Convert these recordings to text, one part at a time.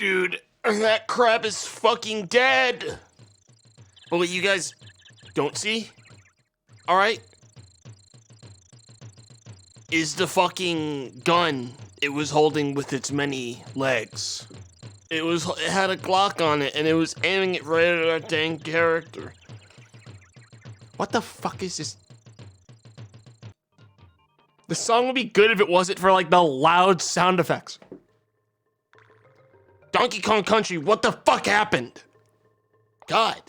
Dude, that crab is fucking dead. But what you guys don't see, all right, is the fucking gun it was holding with its many legs. It had a Glock on it, and it was aiming it right at our dang character. What the fuck is this? The song would be good if it wasn't for, like, the loud sound effects. Donkey Kong Country, what the fuck happened? God.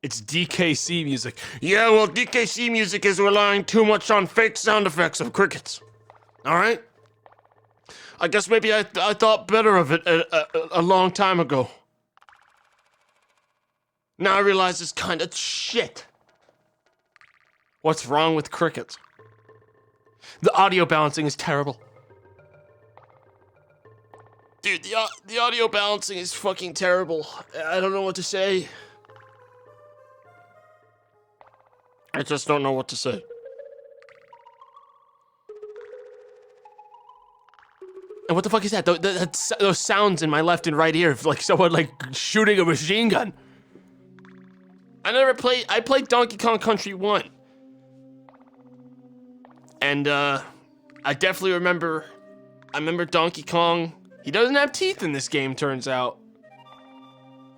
It's DKC music. Yeah, well, DKC music is relying too much on fake sound effects of crickets. All right? I guess maybe I thought better of it a long time ago. Now I realize it's kind of shit. What's wrong with crickets? The audio balancing is terrible. Dude, the audio balancing is fucking terrible. I don't know what to say. I just don't know what to say. And what the fuck is that? Those sounds in my left and right ear of like someone like shooting a machine gun. I played Donkey Kong Country 1. And I definitely remember Donkey Kong. He doesn't have teeth in this game, turns out.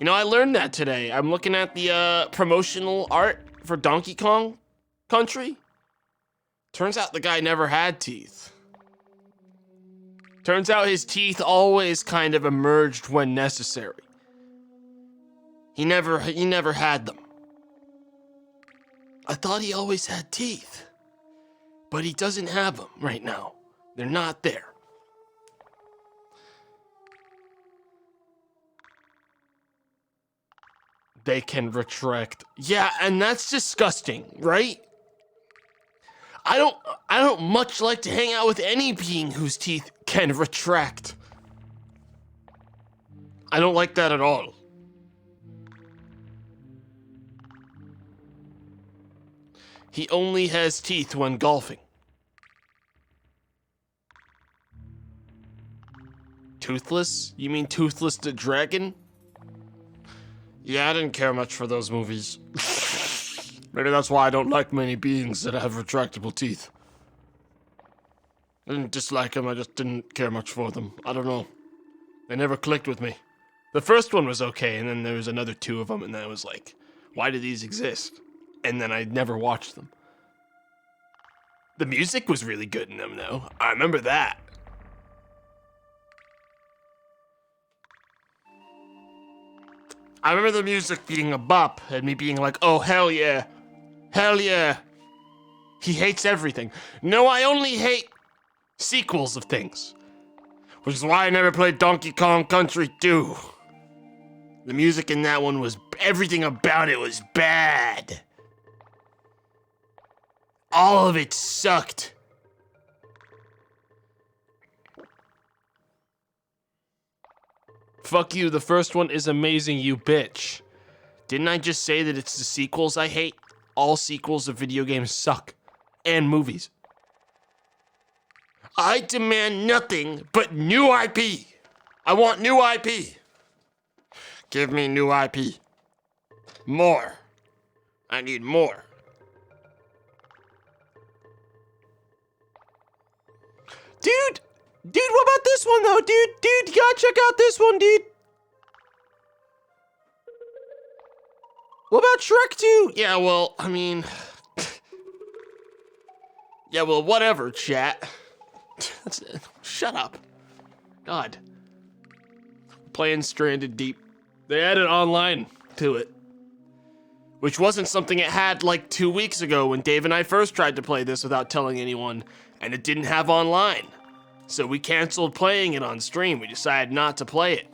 You know, I learned that today. I'm looking at the promotional art for Donkey Kong Country. Turns out the guy never had teeth. Turns out his teeth always kind of emerged when necessary. He never had them. I thought he always had teeth, but he doesn't have them right now. They're not there. They can retract. Yeah, and that's disgusting, right? I don't much like to hang out with any being whose teeth can retract. I don't like that at all. He only has teeth when golfing. Toothless? You mean Toothless the Dragon? Yeah, I didn't care much for those movies. Maybe that's why I don't like many beings that have retractable teeth. I didn't dislike them, I just didn't care much for them. I don't know. They never clicked with me. The first one was okay, and then there was another two of them, and then I was like, why do these exist? And then I never watched them. The music was really good in them, though. I remember that. I remember the music being a bop, and me being like, oh, hell yeah. Hell yeah. He hates everything. No, I only hate sequels of things. Which is why I never played Donkey Kong Country 2. The music in that one was, everything about it was bad. All of it sucked. Fuck you, the first one is amazing, you bitch. Didn't I just say that it's the sequels I hate? All sequels of video games suck. And movies. I demand nothing but new IP. I want new IP. Give me new IP. More. I need more. Dude, what about this one though, dude? Dude, you gotta check out this one, dude. What about Shrek 2? Yeah, well, I mean... yeah, well, whatever, chat. Shut up. God. Playing Stranded Deep. They added online to it. Which wasn't something it had like 2 weeks ago when Dave and I first tried to play this without telling anyone, and it didn't have online. So we canceled playing it on stream. We decided not to play it.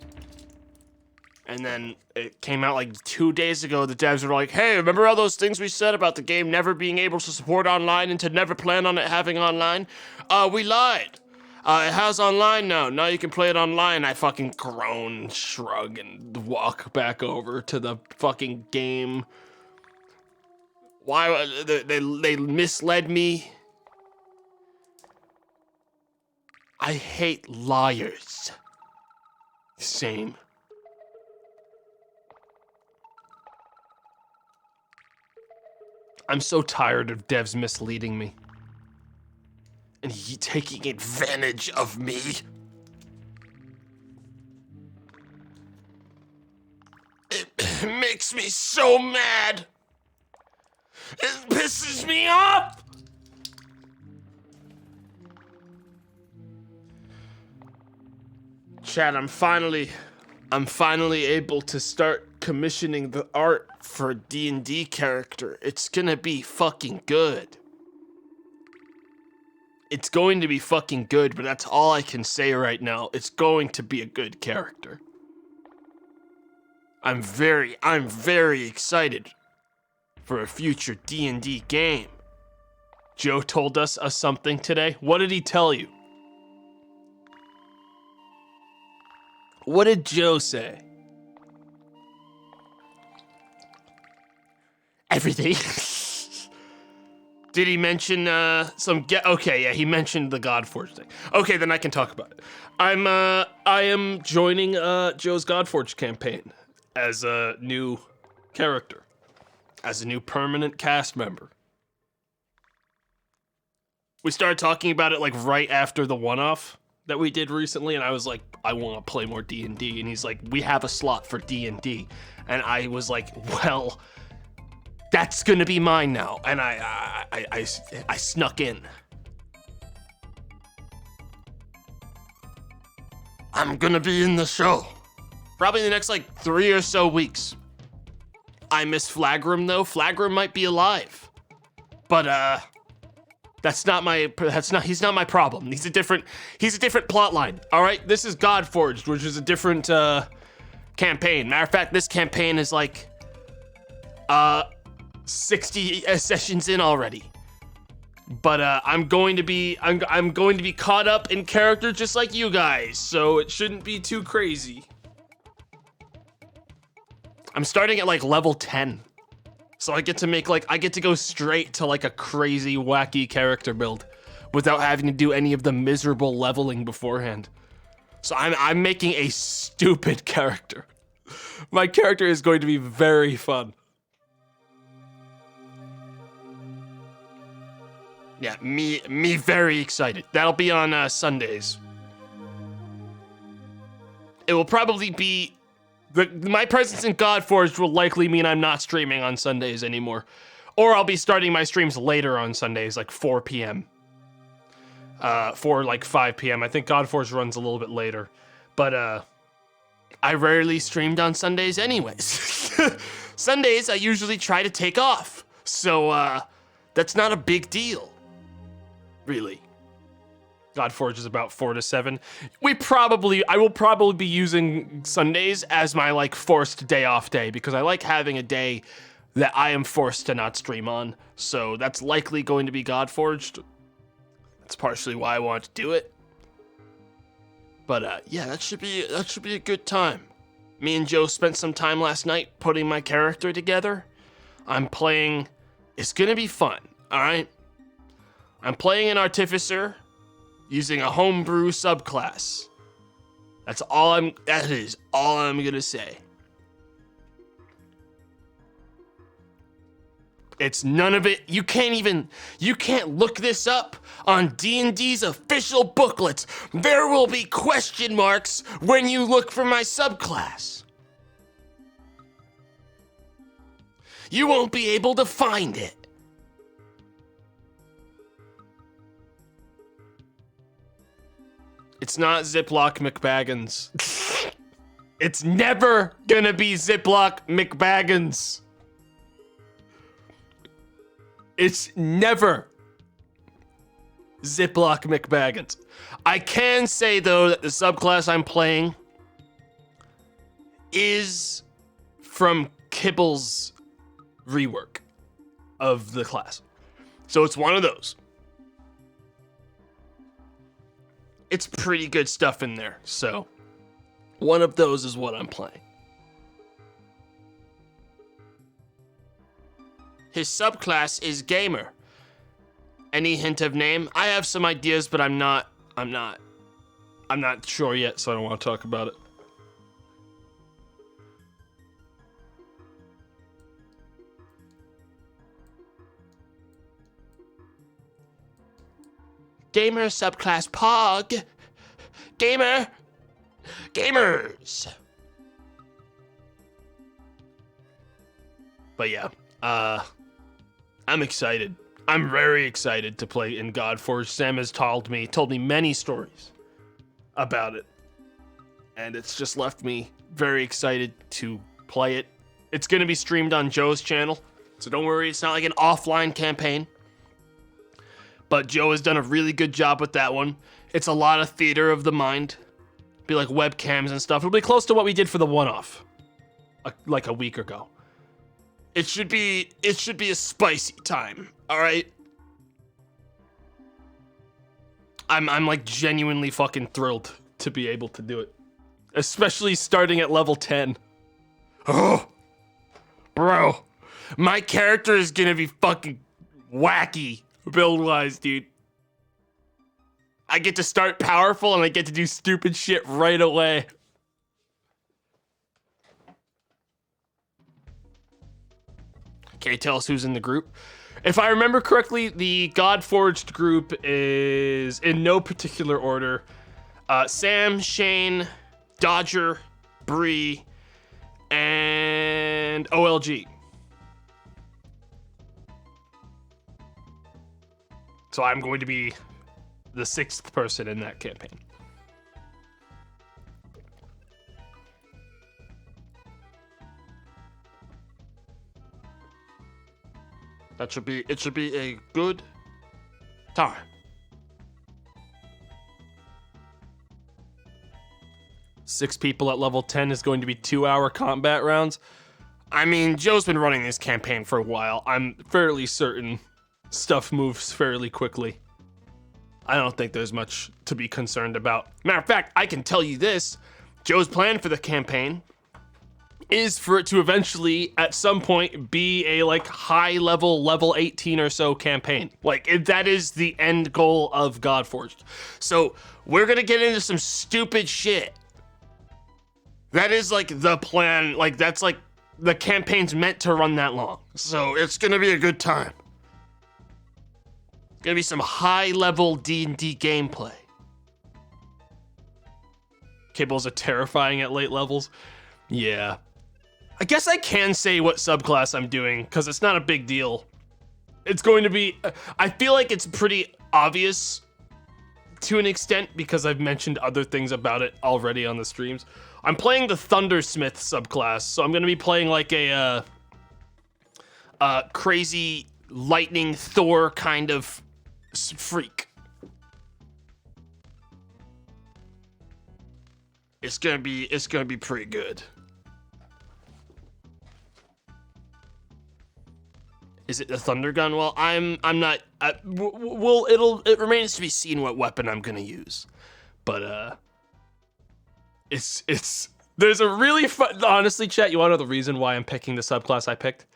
And then it came out like 2 days ago. The devs were like, hey, remember all those things we said about the game never being able to support online and to never plan on it having online? We lied. It has online now. Now you can play it online. I fucking groan, shrug, and walk back over to the fucking game. Why? They misled me. I hate liars. Same. I'm so tired of devs misleading me. And he taking advantage of me. It makes me so mad. It pisses me off. Chat, I'm finally able to start commissioning the art for a D&D character. It's gonna be fucking good. It's going to be fucking good, but that's all I can say right now. It's going to be a good character. I'm very excited for a future D&D game. Joe told us something today. What did he tell you? What did Joe say? Everything. Did he mention okay, yeah, he mentioned the Godforged thing. Okay, then I can talk about it. I am joining Joe's Godforged campaign as a new character, as a new permanent cast member. We started talking about it like right after the one-off that we did recently, and I was like, I want to play more D&D, and he's like, we have a slot for D&D, and I was like, well, that's gonna be mine now, and I snuck in. I'm gonna be in the show. Probably in the next like 3 or so weeks. I miss Flagrum though. Flagrum might be alive, but he's not my problem. He's a different plot line. All right, this is Godforged, which is a different campaign. Matter of fact, this campaign is like 60 sessions in already. But I'm going to be caught up in character just like you guys, so it shouldn't be too crazy. I'm starting at like level 10. So I get to go straight to like a crazy wacky character build without having to do any of the miserable leveling beforehand. So I'm making a stupid character. My character is going to be very fun. Yeah, me very excited. That'll be on Sundays. It will probably be my presence in Godforged will likely mean I'm not streaming on Sundays anymore, or I'll be starting my streams later on Sundays, like 4 p.m. For like 5 p.m. I think Godforged runs a little bit later, but I rarely streamed on Sundays anyways. Sundays I usually try to take off, so that's not a big deal. Really. Godforged is about 4 to 7. I will probably be using Sundays as my like forced day off day because I like having a day that I am forced to not stream on. So that's likely going to be Godforged. That's partially why I want to do it. But yeah, that should be a good time. Me and Joe spent some time last night putting my character together. I'm playing. It's gonna be fun. All right. I'm playing an artificer using a homebrew subclass. That is all I'm gonna say. It's none of it. You can't look this up on D&D's official booklets. There will be question marks when you look for my subclass. You won't be able to find it. It's not Ziploc McBaggins. It's never gonna be Ziploc McBaggins. It's never Ziploc McBaggins. I can say, though, that the subclass I'm playing is from Kibble's rework of the class. So it's one of those. It's pretty good stuff in there, so one of those is what I'm playing. His subclass is gamer. Any hint of name? I have some ideas, but I'm not sure yet, so I don't want to talk about it. Gamer subclass Pog. Gamers. But yeah, I'm excited. I'm very excited to play in Godforged. Sam has told me many stories about it, and it's just left me very excited to play it. It's going to be streamed on Joe's channel, so don't worry, it's not like an offline campaign. But Joe has done a really good job with that one. It's a lot of theater of the mind. Be like webcams and stuff. It'll be close to what we did for the one-off, like a week ago. It should be a spicy time, all right? I'm like genuinely fucking thrilled to be able to do it, especially starting at level 10. Oh, bro, my character is gonna be fucking wacky build-wise, dude. I get to start powerful and I get to do stupid shit right away. Okay, tell us who's in the group. If I remember correctly, the Godforged group is in no particular order. Sam, Shane, Dodger, Bree, and OLG. So I'm going to be the 6th person in that campaign. It should be a good time. Six people at level 10 is going to be 2-hour combat rounds. I mean, Joe's been running this campaign for a while. I'm fairly certain stuff moves fairly quickly. I don't think there's much to be concerned about. Matter of fact, I can tell you this. Joe's plan for the campaign is for it to eventually, at some point, be a like high level 18 or so campaign. Like that is the end goal of Godforged. So we're gonna get into some stupid shit. That is like the plan. Like that's like the campaign's meant to run that long. So it's gonna be a good time. It's gonna be some high level D&D gameplay. Kibbles are terrifying at late levels. Yeah. I guess I can say what subclass I'm doing, because it's not a big deal. It's going to be... I feel like it's pretty obvious to an extent, because I've mentioned other things about it already on the streams. I'm playing the Thundersmith subclass, so I'm going to be playing like a crazy lightning Thor kind of freak. It's gonna be pretty good. Is it the Thunder Gun? Well, I'm not. It remains to be seen what weapon I'm gonna use, but there's a really fun. Honestly, chat, you wanna know the reason why I'm picking the subclass I picked?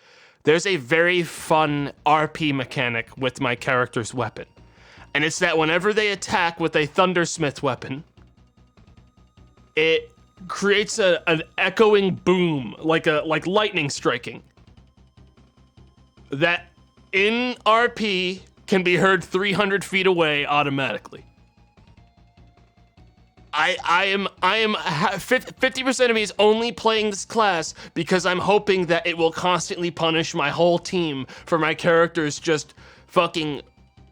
There's a very fun RP mechanic with my character's weapon, and it's that whenever they attack with a Thundersmith weapon, it creates an echoing boom, like lightning striking, that in RP can be heard 300 feet away automatically. I am 50% of me is only playing this class because I'm hoping that it will constantly punish my whole team for my characters just fucking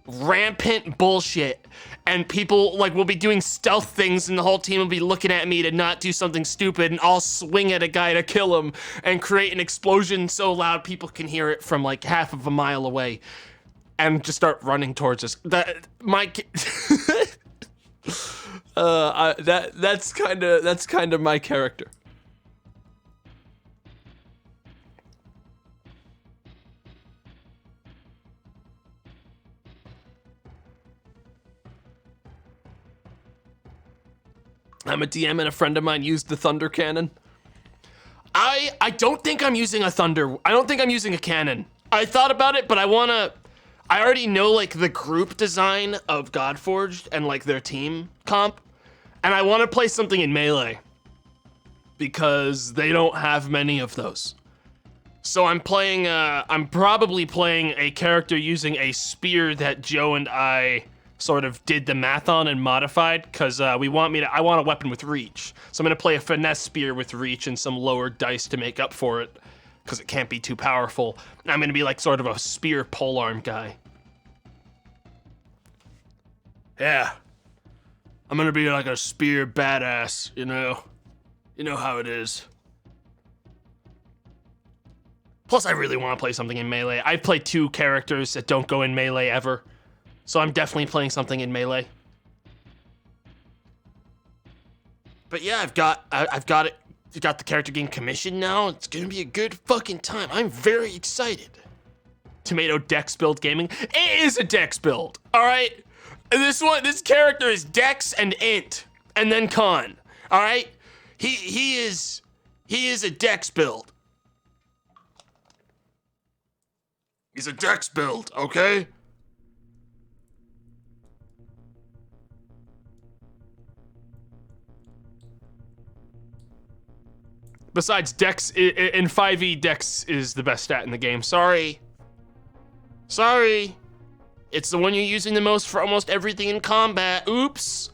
rampant bullshit, and people like will be doing stealth things and the whole team will be looking at me to not do something stupid, and I'll swing at a guy to kill him and create an explosion so loud people can hear it from like half of a mile away and just start running towards us. That's kind of my character. I'm a DM and a friend of mine used the thunder cannon. I don't think I'm using a cannon. I thought about it, but I already know like the group design of Godforged and like their team comp, and I want to play something in melee because they don't have many of those. So I'm probably playing a character using a spear that Joe and I sort of did the math on and modified, because I want a weapon with reach. So I'm gonna play a finesse spear with reach and some lower dice to make up for it, because it can't be too powerful. I'm gonna be like sort of a spear polearm guy. Yeah. I'm gonna be like a spear badass, you know? You know how it is. Plus, I really want to play something in melee. I've played 2 characters that don't go in melee ever, so I'm definitely playing something in melee. But yeah, I've got it. I've got the character getting commissioned now. It's gonna be a good fucking time. I'm very excited. Tomato Dex build gaming. It is a Dex build, all right. This character is Dex and Int, and then Con. All right, he is a Dex build. He's a Dex build, okay? Besides, Dex, in 5e, Dex is the best stat in the game. Sorry. It's the one you're using the most for almost everything in combat. Oops.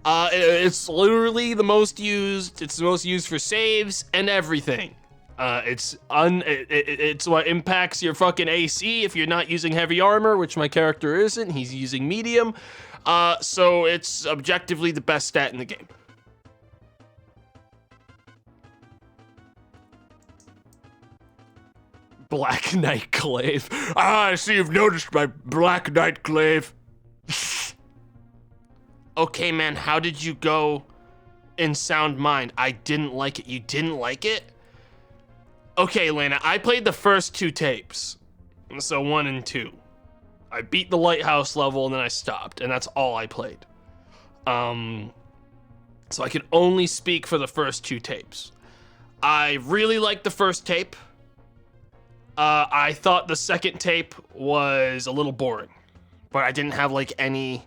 It's literally the most used. It's the most used for saves and everything. It's what impacts your fucking AC if you're not using heavy armor, which my character isn't. He's using medium. So it's objectively the best stat in the game. Black Knight Glaive. I see you've noticed my Black Knight Glaive. Okay, man, how did you go in Sound Mind? I didn't like it. You didn't like it? Okay, Lena, I played the first 2 tapes. So 1 and 2. I beat the lighthouse level and then I stopped, and that's all I played. So I can only speak for the first 2 tapes. I really liked the first tape. I thought the second tape was a little boring, but I didn't have like any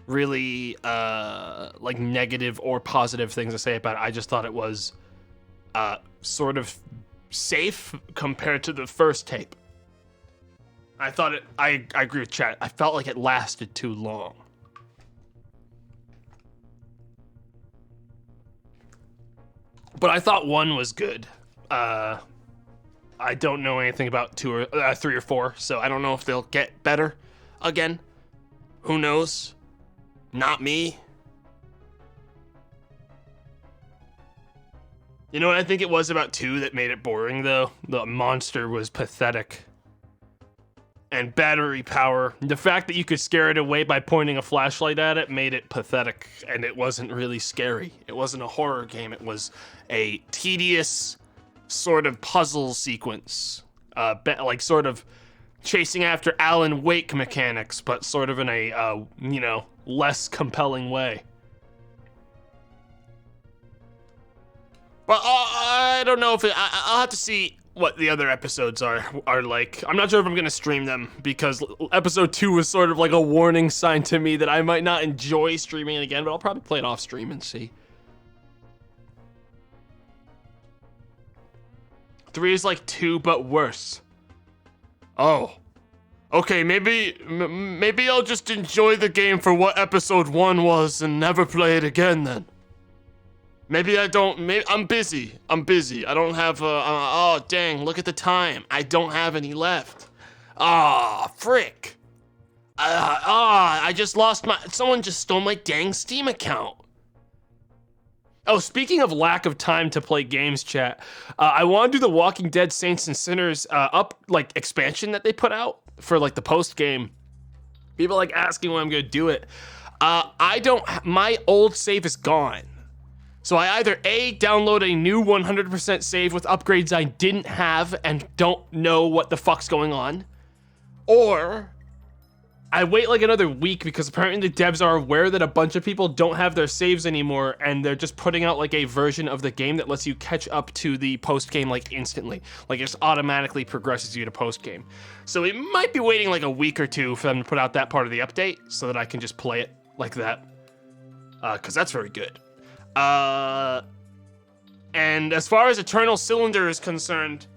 really like negative or positive things to say about it. I just thought it was sort of safe compared to the first tape. I agree with chat. I felt like it lasted too long. But I thought 1 was good. I don't know anything about 2 or 3 or 4, so I don't know if they'll get better again. Who knows? Not me. You know what I think it was about 2 that made it boring, though? The monster was pathetic. And battery power. The fact that you could scare it away by pointing a flashlight at it made it pathetic, and it wasn't really scary. It wasn't a horror game. It was a tedious sort of puzzle sequence. Like sort of chasing after Alan Wake mechanics, but sort of in a, less compelling way. But I don't know if I'll have to see what the other episodes are like. I'm not sure if I'm gonna stream them, because episode 2 was sort of like a warning sign to me that I might not enjoy streaming it again, but I'll probably play it off stream and see. 3 is like 2, but worse. Oh. Okay, maybe I'll just enjoy the game for what episode 1 was and never play it again then. Maybe I don't, I'm busy. I don't have, oh dang, look at the time. I don't have any left. Ah, frick. I just lost someone just stole my dang Steam account. Oh, speaking of lack of time to play games, chat, I want to do the Walking Dead Saints and Sinners expansion that they put out for like the post game. People like asking when I'm gonna do it. My old save is gone. So I either A, download a new 100% save with upgrades I didn't have and don't know what the fuck's going on, or I wait like another week, because apparently the devs are aware that a bunch of people don't have their saves anymore, and they're just putting out like a version of the game that lets you catch up to the post game like instantly. Like it just automatically progresses you to post game. So it might be waiting like a week or 2 for them to put out that part of the update so that I can just play it like that. Cause that's very good. And as far as Eternal Cylinder is concerned,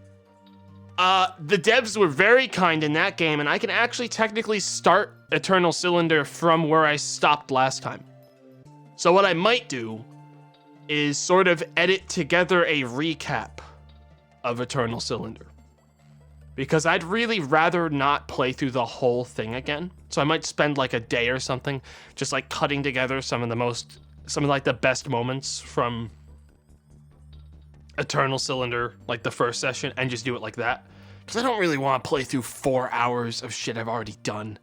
the devs were very kind in that game, and I can actually technically start Eternal Cylinder from where I stopped last time. So what I might do is sort of edit together a recap of Eternal Cylinder. Because I'd really rather not play through the whole thing again. So I might spend like a day or something just like cutting together some of the best moments from Eternal Cylinder, like the first session, and just do it like that. Because I don't really want to play through 4 hours of shit I've already done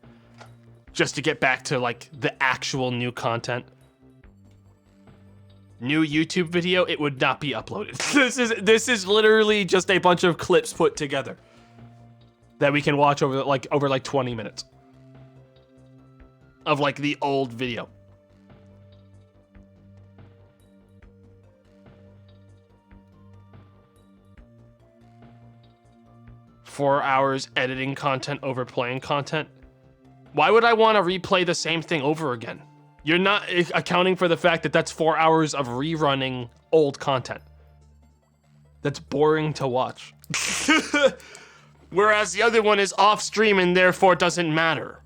just to get back to like the actual new content. New YouTube video, it would not be uploaded. This is literally just a bunch of clips put together that we can watch over like 20 minutes of like the old video. Four hours editing content over playing content. Why would I want to replay the same thing over again? You're not accounting for the fact that that's 4 hours of rerunning old content. That's boring to watch. Whereas the other one is off stream and therefore doesn't matter.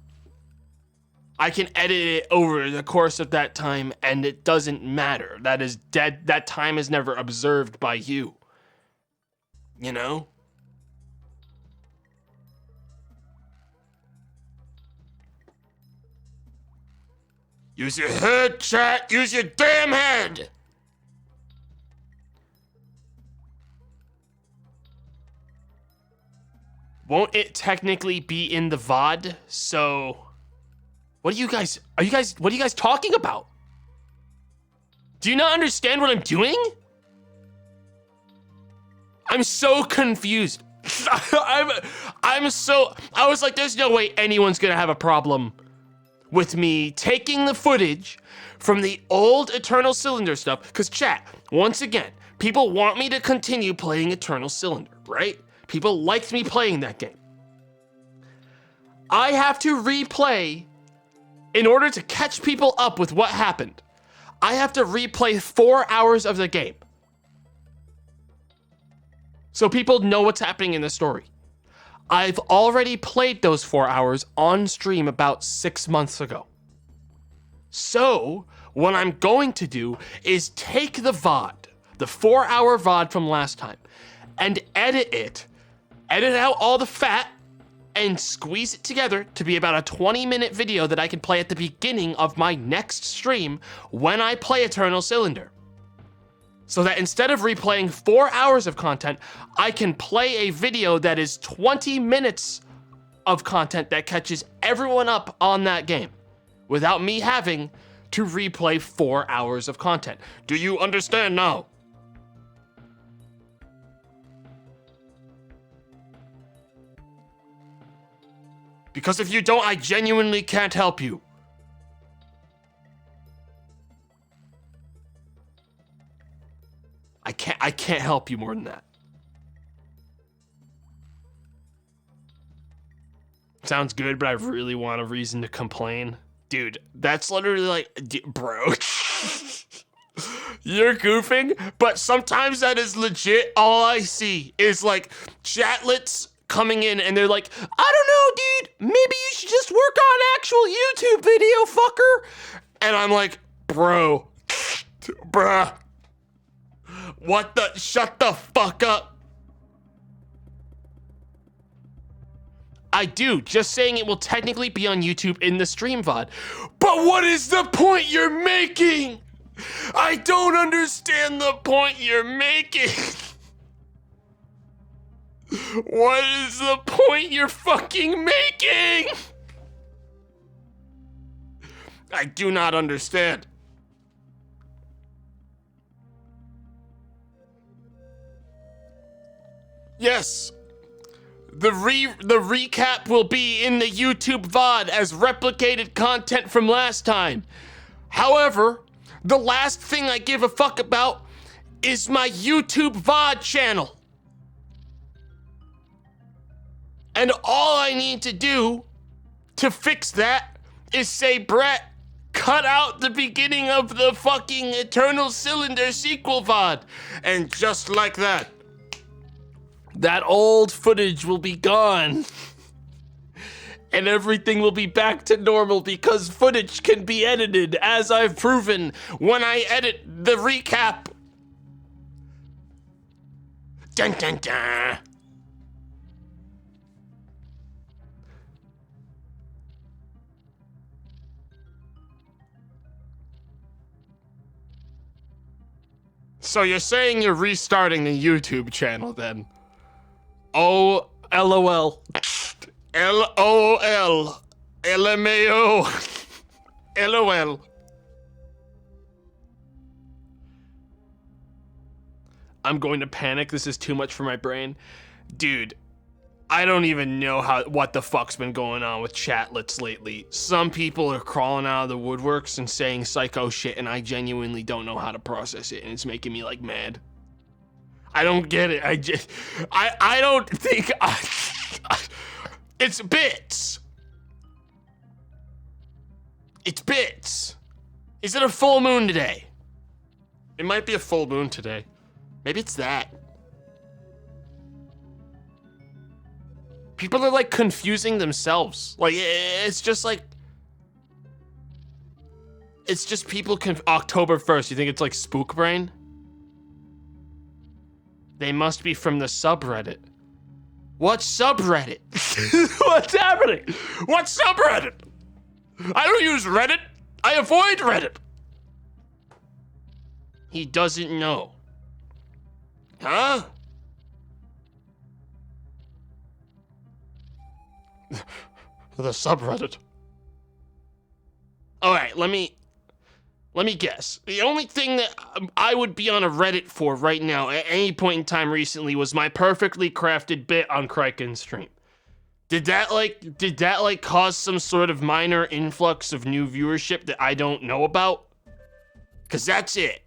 I can edit it over the course of that time and it doesn't matter. That is dead. That time is never observed by you. You know? Use your head, chat. Use your damn head. Won't it technically be in the VOD? So, what are you guys talking about? Do you not understand what I'm doing? I'm so confused. I was like, there's no way anyone's gonna have a problem with me taking the footage from the old Eternal Cylinder stuff. Because chat, once again, people want me to continue playing Eternal Cylinder, right? People liked me playing that game. I have to replay, in order to catch people up with what happened, I have to replay 4 hours of the game. So people know what's happening in the story. I've already played those 4 hours on stream about 6 months ago. So, what I'm going to do is take the VOD, the 4-hour VOD from last time, and edit out all the fat, and squeeze it together to be about a 20-minute video that I can play at the beginning of my next stream when I play Eternal Cylinder. So that instead of replaying 4 hours of content, I can play a video that is 20 minutes of content that catches everyone up on that game without me having to replay 4 hours of content. Do you understand now? Because if you don't, I genuinely can't help you. I can't help you more than that. Sounds good, but I really want a reason to complain. Dude, that's literally like, bro. You're goofing, but sometimes that is legit. All I see is like chatlets coming in and they're like, I don't know, dude, maybe you should just work on actual YouTube video, fucker. And I'm like, bro, bruh. What the? Shut the fuck up. I do, just saying it will technically be on YouTube in the stream VOD. But what is the point you're making? I don't understand the point you're making. What is the point you're fucking making? I do not understand. Yes, the recap will be in the YouTube VOD as replicated content from last time. However, the last thing I give a fuck about is my YouTube VOD channel. And all I need to do to fix that is say, Brett, cut out the beginning of the fucking Eternal Cylinder sequel VOD. And just like that, that old footage will be gone. And everything will be back to normal because footage can be edited, as I've proven when I edit the recap. Dun dun dun. So you're saying you're restarting the YouTube channel then? Oh, LOL. LOL. LMAO. LOL. I'm going to panic. This is too much for my brain. Dude, I don't even know what the fuck's been going on with chatlets lately. Some people are crawling out of the woodworks and saying psycho shit, and I genuinely don't know how to process it, and it's making me like mad. I don't get it. I don't think it's bits. It's bits. Is it a full moon today? It might be a full moon today. Maybe it's that. People are like confusing themselves. Like it's just like, it's just people October 1st. You think it's like spook brain? They must be from the subreddit. What subreddit? What's happening? What subreddit? I don't use Reddit. I avoid Reddit. He doesn't know. Huh? The subreddit. All right, let me guess. The only thing that I would be on a Reddit for right now at any point in time recently was my perfectly crafted bit on Kraken's stream. Did that cause some sort of minor influx of new viewership that I don't know about? Cause that's it.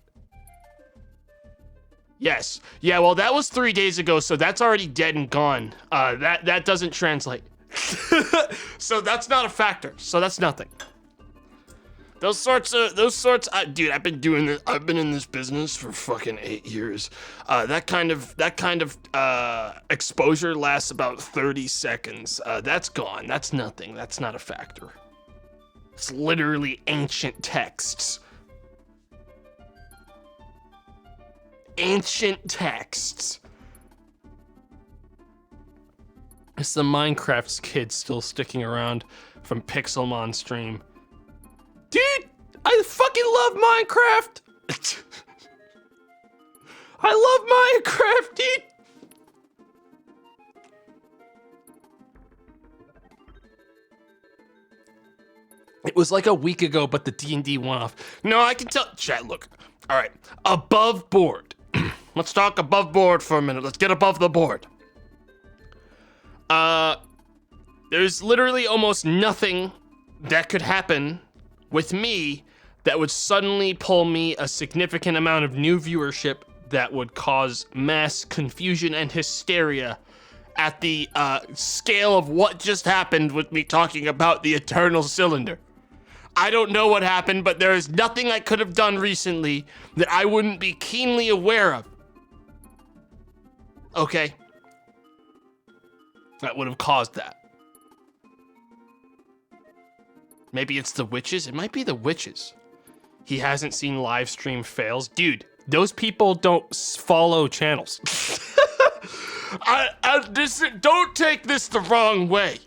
Yes. Yeah, well that was 3 days ago, so that's already dead and gone. That doesn't translate. So that's not a factor. So that's nothing. Dude, I've been doing this. I've been in this business for fucking 8 years. That kind of exposure lasts about 30 seconds. That's gone. That's nothing. That's not a factor. It's literally ancient texts. Ancient texts. It's the Minecraft's kid still sticking around from Pixelmon stream. Dude, I fucking love Minecraft. I love Minecraft, dude. It was like a week ago, but the D&D went off. No, I can tell. Chat, look. All right, above board. Let's talk above board for a minute. Let's get above the board. There's literally almost nothing that could happen with me that would suddenly pull me a significant amount of new viewership that would cause mass confusion and hysteria at the scale of what just happened with me talking about the Eternal Cylinder. I don't know what happened, but there is nothing I could have done recently that I wouldn't be keenly aware of. Okay? That would have caused that. Maybe it's the witches? It might be the witches. He hasn't seen live stream fails. Dude, those people don't follow channels. Don't take this the wrong way.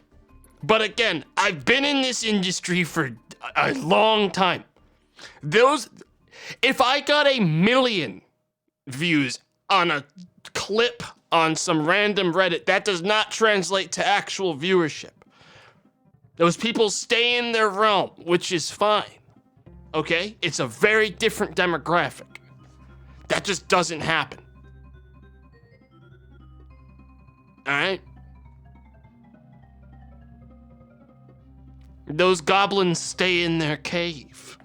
But again, I've been in this industry for a long time. If I got 1 million views on a clip on some random Reddit, that does not translate to actual viewership. Those people stay in their realm, which is fine. Okay? It's a very different demographic. That just doesn't happen. Alright? Those goblins stay in their cave.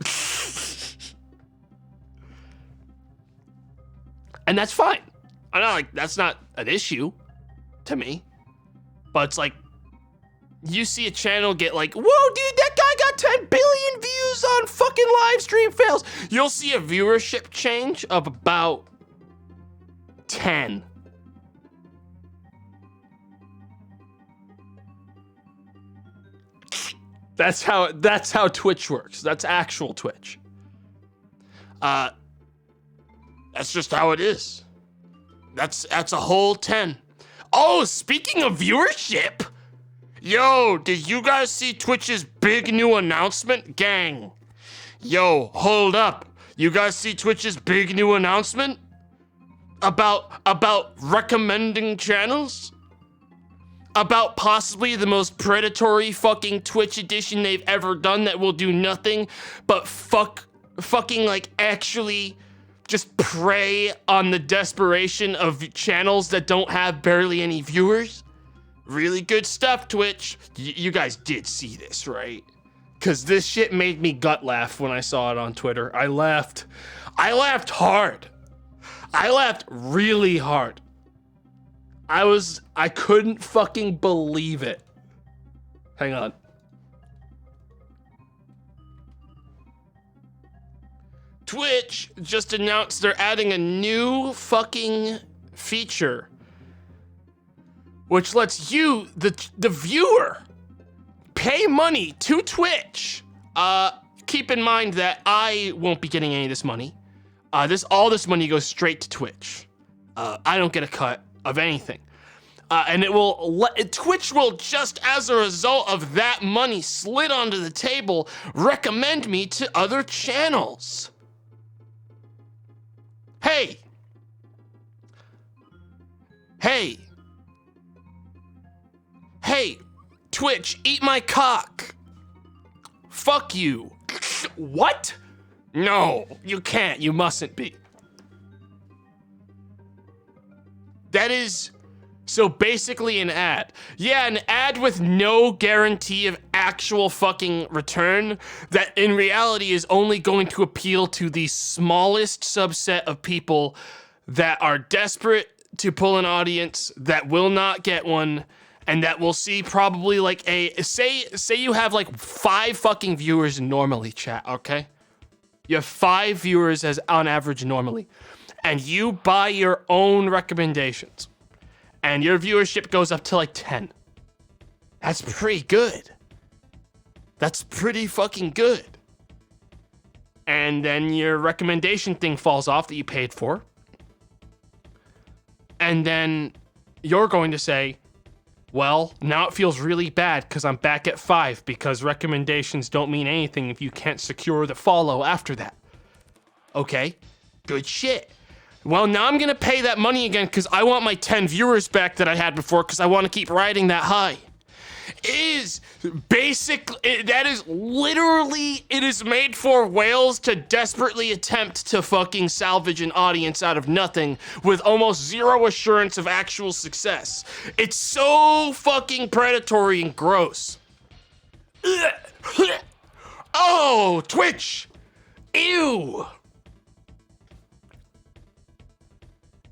And that's fine. I know, like, that's not an issue to me. But it's like, you see a channel get like, whoa, dude, that guy got 10 billion views on fucking live stream fails. You'll see a viewership change of about 10. That's how Twitch works. That's actual Twitch. That's just how it is. That's a whole 10. Oh, speaking of viewership, yo, did you guys see Twitch's big new announcement, gang? Yo, hold up. You guys see Twitch's big new announcement about recommending channels? About possibly the most predatory fucking Twitch edition they've ever done that will do nothing but fucking like actually just prey on the desperation of channels that don't have barely any viewers? Really good stuff, Twitch. You guys did see this, right? Because this shit made me gut laugh when I saw it on Twitter. I laughed hard. I laughed really hard. I couldn't fucking believe it. Hang on. Twitch just announced they're adding a new fucking feature, which lets you, the viewer, pay money to Twitch. Keep in mind that I won't be getting any of this money. All this money goes straight to Twitch. I don't get a cut of anything. And Twitch will, just as a result of that money slid onto the table, recommend me to other channels. Hey, Twitch, eat my cock. Fuck you. What? No, you can't. You mustn't be. That is, so basically an ad. Yeah, an ad with no guarantee of actual fucking return that in reality is only going to appeal to the smallest subset of people that are desperate to pull an audience, that will not get one, and that will see probably like say you have like 5 fucking viewers normally, chat, okay? You have 5 viewers as on average normally, and you buy your own recommendations, and your viewership goes up to like 10. That's pretty good. That's pretty fucking good. And then your recommendation thing falls off that you paid for. And then you're going to say, well, now it feels really bad because I'm back at 5 because recommendations don't mean anything if you can't secure the follow after that. Okay, good shit. Well, now I'm gonna pay that money again because I want my 10 viewers back that I had before because I want to keep riding that high. It is made for whales to desperately attempt to fucking salvage an audience out of nothing with almost zero assurance of actual success. It's so fucking predatory and gross. Oh, Twitch. Ew.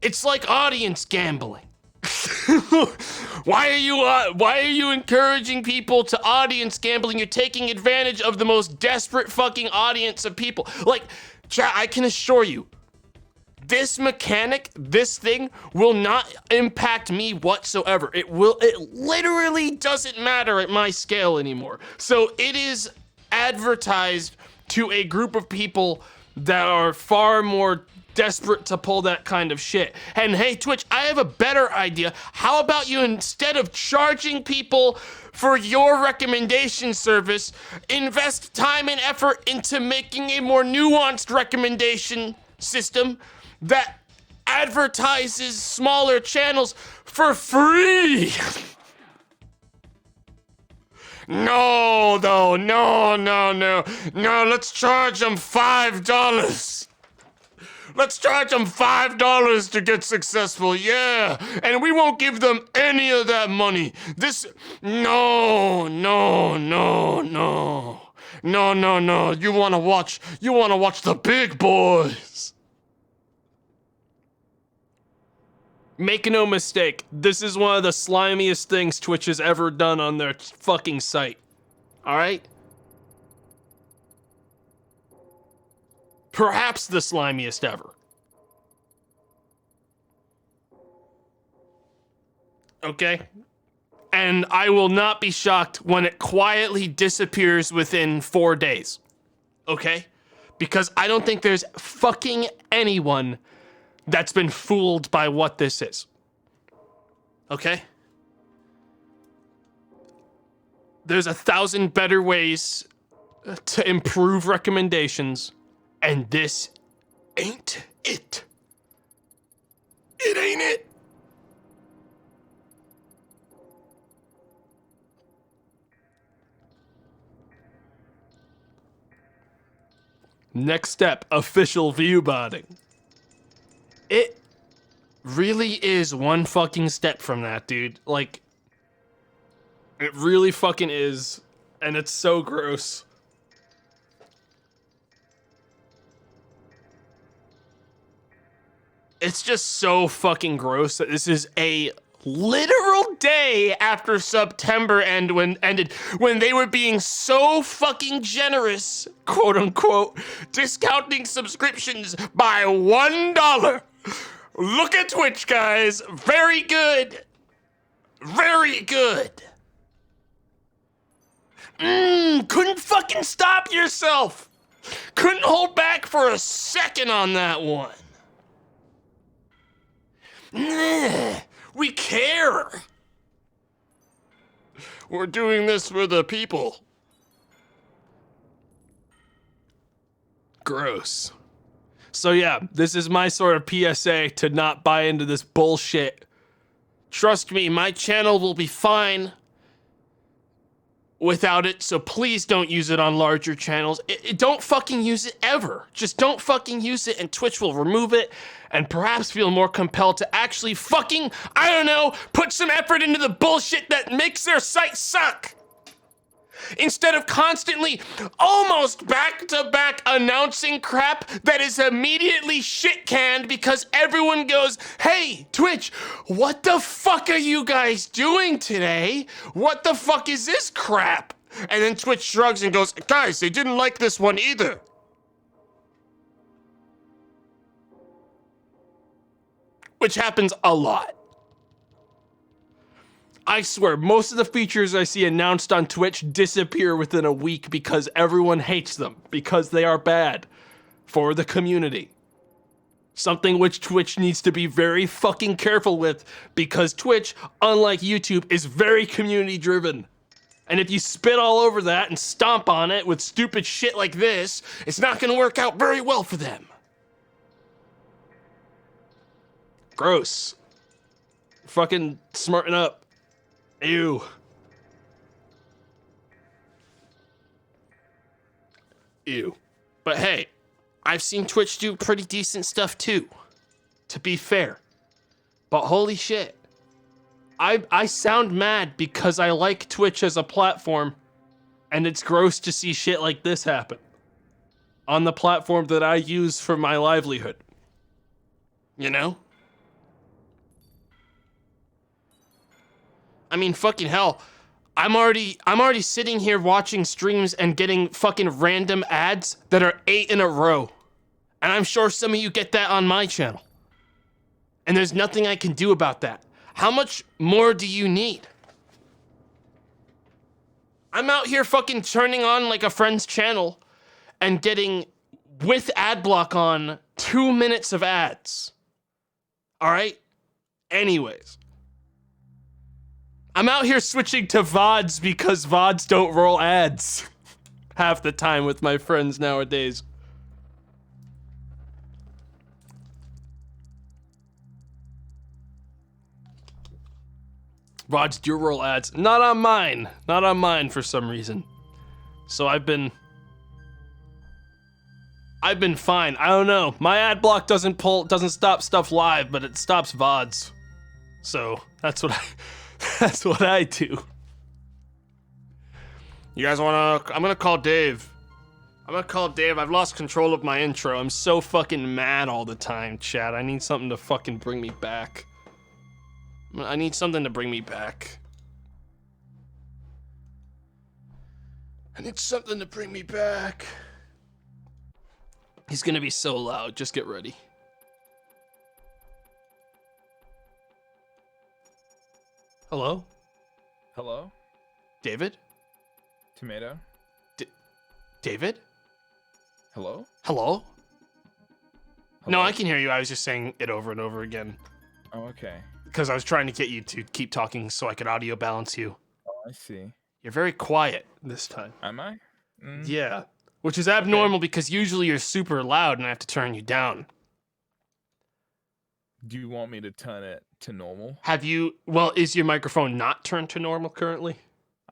It's like audience gambling. Why are you encouraging people to audience gambling? You're taking advantage of the most desperate fucking audience of people. Like, chat, I can assure you, this mechanic, this thing will not impact me whatsoever. It literally doesn't matter at my scale anymore. So it is advertised to a group of people that are far more desperate to pull that kind of shit. And hey, Twitch, I have a better idea. How about you, instead of charging people for your recommendation service, invest time and effort into making a more nuanced recommendation system that advertises smaller channels for free? No, though, no, let's charge them $5. Let's charge them $5 to get successful, yeah. And we won't give them any of that money. No. You wanna watch the big boys. Make no mistake, this is one of the slimiest things Twitch has ever done on their fucking site. All right? Perhaps the slimiest ever. Okay? And I will not be shocked when it quietly disappears within 4 days. Okay? Because I don't think there's fucking anyone that's been fooled by what this is. Okay? There's 1,000 better ways to improve recommendations, and this ain't it. It ain't it. Next step, official view botting. It really is one fucking step from that, dude. Like, it really fucking is, and it's so gross. It's just so fucking gross that this is a literal day after September ended when they were being so fucking generous, quote unquote, discounting subscriptions by $1. Look at Twitch, guys. Very good. Very good. Couldn't fucking stop yourself. Couldn't hold back for a second on that one. We care. We're doing this for the people. Gross. So yeah, this is my sort of PSA to not buy into this bullshit. Trust me, my channel will be fine without it, so please don't use it on larger channels. Don't fucking use it ever. Just don't fucking use it, and Twitch will remove it and perhaps feel more compelled to actually fucking, I don't know, put some effort into the bullshit that makes their site suck. Instead of constantly, almost back-to-back announcing crap that is immediately shit-canned because everyone goes, hey, Twitch, what the fuck are you guys doing today? What the fuck is this crap? And then Twitch shrugs and goes, guys, they didn't like this one either. Which happens a lot. I swear, most of the features I see announced on Twitch disappear within a week because everyone hates them, because they are bad for the community. Something which Twitch needs to be very fucking careful with, because Twitch, unlike YouTube, is very community driven. And if you spit all over that and stomp on it with stupid shit like this, it's not gonna work out very well for them. Gross. Fucking smarten up. Ew. Ew. But hey, I've seen Twitch do pretty decent stuff too, to be fair. But holy shit. I sound mad because I like Twitch as a platform, and it's gross to see shit like this happen on the platform that I use for my livelihood. You know? I mean, fucking hell, I'm already sitting here watching streams and getting fucking random ads that are 8 in a row. And I'm sure some of you get that on my channel. And there's nothing I can do about that. How much more do you need? I'm out here fucking turning on like a friend's channel and getting, with ad block on, 2 minutes of ads. All right? Anyways. I'm out here switching to Vods because Vods don't roll ads half the time with my friends nowadays. Vods do roll ads. Not on mine. Not on mine for some reason. So I've been fine. I don't know. My ad block doesn't stop stuff live, but it stops Vods. So that's what I do. You guys I'm gonna call Dave. I've lost control of my intro. I'm so fucking mad all the time, chat. I need something to fucking bring me back. I need something to bring me back. He's gonna be so loud. Just get ready. Hello? Hello? David? Tomato? David? Hello? Hello? No, Hello? I can hear you. I was just saying it over and over again. Oh, okay. Because I was trying to get you to keep talking so I could audio balance you. Oh, I see. You're very quiet this time. Am I? Yeah. Which is abnormal because usually you're super loud and I have to turn you down. Do you want me to turn it to normal? Well, is your microphone not turned to normal currently?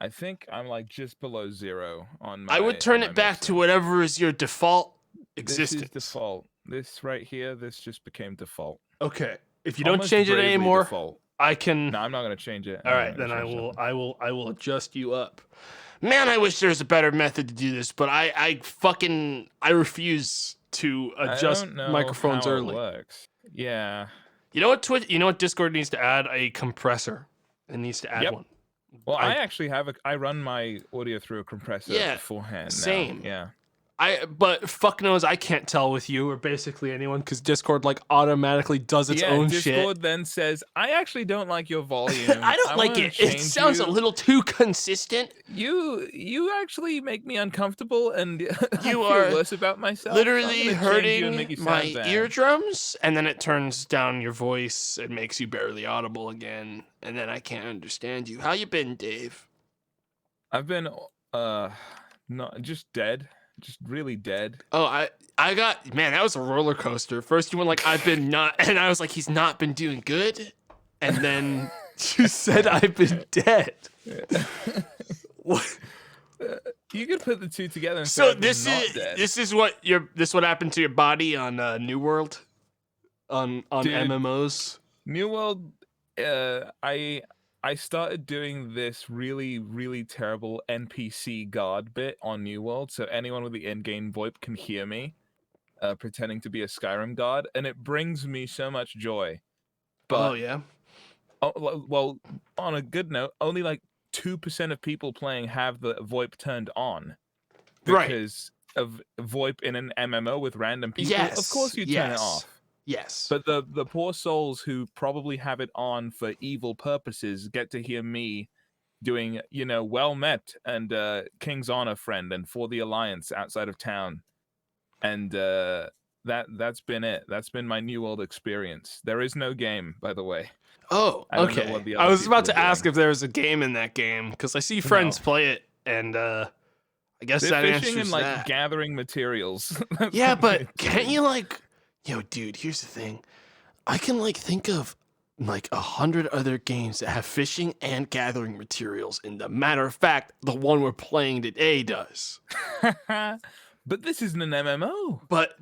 I think I'm like just below 0 on my. I would turn it back to whatever is your default existence. This is default. This right here, this just became default. Okay. If you don't change it anymore, default. I can. No, I'm not gonna change it. All right, then I will adjust you up. Man, I wish there was a better method to do this, but I refuse to adjust microphones early. It works. Yeah. You know what Discord needs to add? A compressor. It needs to add one. Well, I actually have I run my audio through a compressor beforehand. Same. Now. Yeah. But fuck knows I can't tell with you or basically anyone because Discord like automatically does its own shit. Discord then says, I actually don't like your volume. I don't like it. It sounds a little too consistent. You actually make me uncomfortable and you I feel are worse about myself. Literally hurting my eardrums, and then it turns down your voice and makes you barely audible again, and then I can't understand you. How you been, Dave? I've been not just dead. Just really dead. Oh, I got, man, that was a roller coaster. First you went like, I've been not, and I was like, he's not been doing good. And then you said I've been dead. What? You could put the two together and so say this is what happened to your body on New World? On Dude, MMOs? New World, I started doing this really, really terrible NPC guard bit on New World, so anyone with the in-game VoIP can hear me pretending to be a Skyrim guard, and it brings me so much joy. But, oh, yeah? Well, on a good note, only like 2% of people playing have the VoIP turned on. Because of VoIP in an MMO with random people. Yes. Of course you turn it off. Yes. But the poor souls who probably have it on for evil purposes get to hear me doing, well met and King's Honor friend and for the Alliance outside of town. And that's been it. That's been my New World experience. There is no game, by the way. Oh, okay. I was about to ask if there was a game in that game because I see friends play it, and I guess they're that fishing answers and that. Gathering materials. Yeah, but can't you yo, dude, here's the thing. I can think of 100 other games that have fishing and gathering materials. And the matter of fact, the one we're playing today does. But this isn't an MMO. But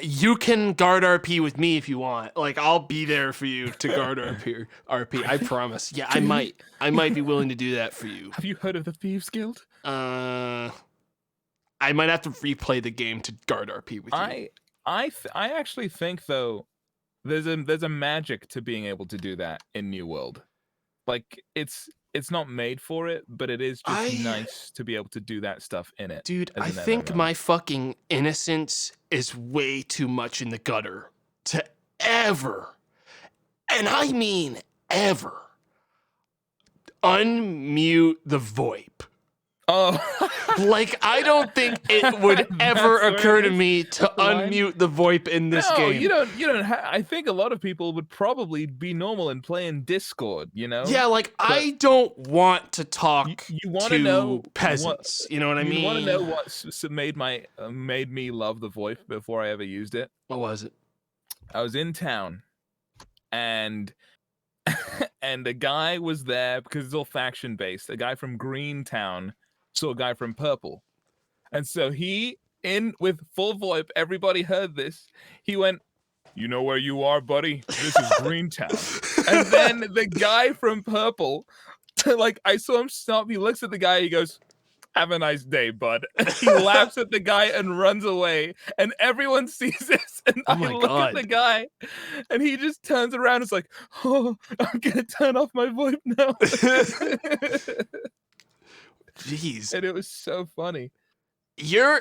you can guard RP with me if you want. I'll be there for you to guard RP. I promise. Yeah, I might be willing to do that for you. Have you heard of the Thieves Guild? I might have to replay the game to guard RP with you. I actually think though, there's a magic to being able to do that in New World. It's not made for it, but it is just nice to be able to do that stuff in it. Dude, I think my fucking innocence is way too much in the gutter to ever, and I mean ever, unmute the VoIP. Oh. I don't think it would ever occur to me to unmute the VoIP in this game. You don't I think a lot of people would probably be normal and play in Discord, Yeah, I don't want to talk to peasants. You know what I mean? You want to know what made me love the VoIP before I ever used it? What was it? I was in town, and a guy was there because it's all faction based. A guy from Greentown saw a guy from Purple. And so he, with full VoIP, everybody heard this. He went, "You know where you are, buddy? This is Greentown." And then the guy from Purple, I saw him stop. He looks at the guy. He goes, "Have a nice day, bud." He laughs at the guy and runs away. And everyone sees this. And I look at the guy, and he just turns around and is like, "Oh, I'm going to turn off my VoIP now." Jeez. And it was so funny. You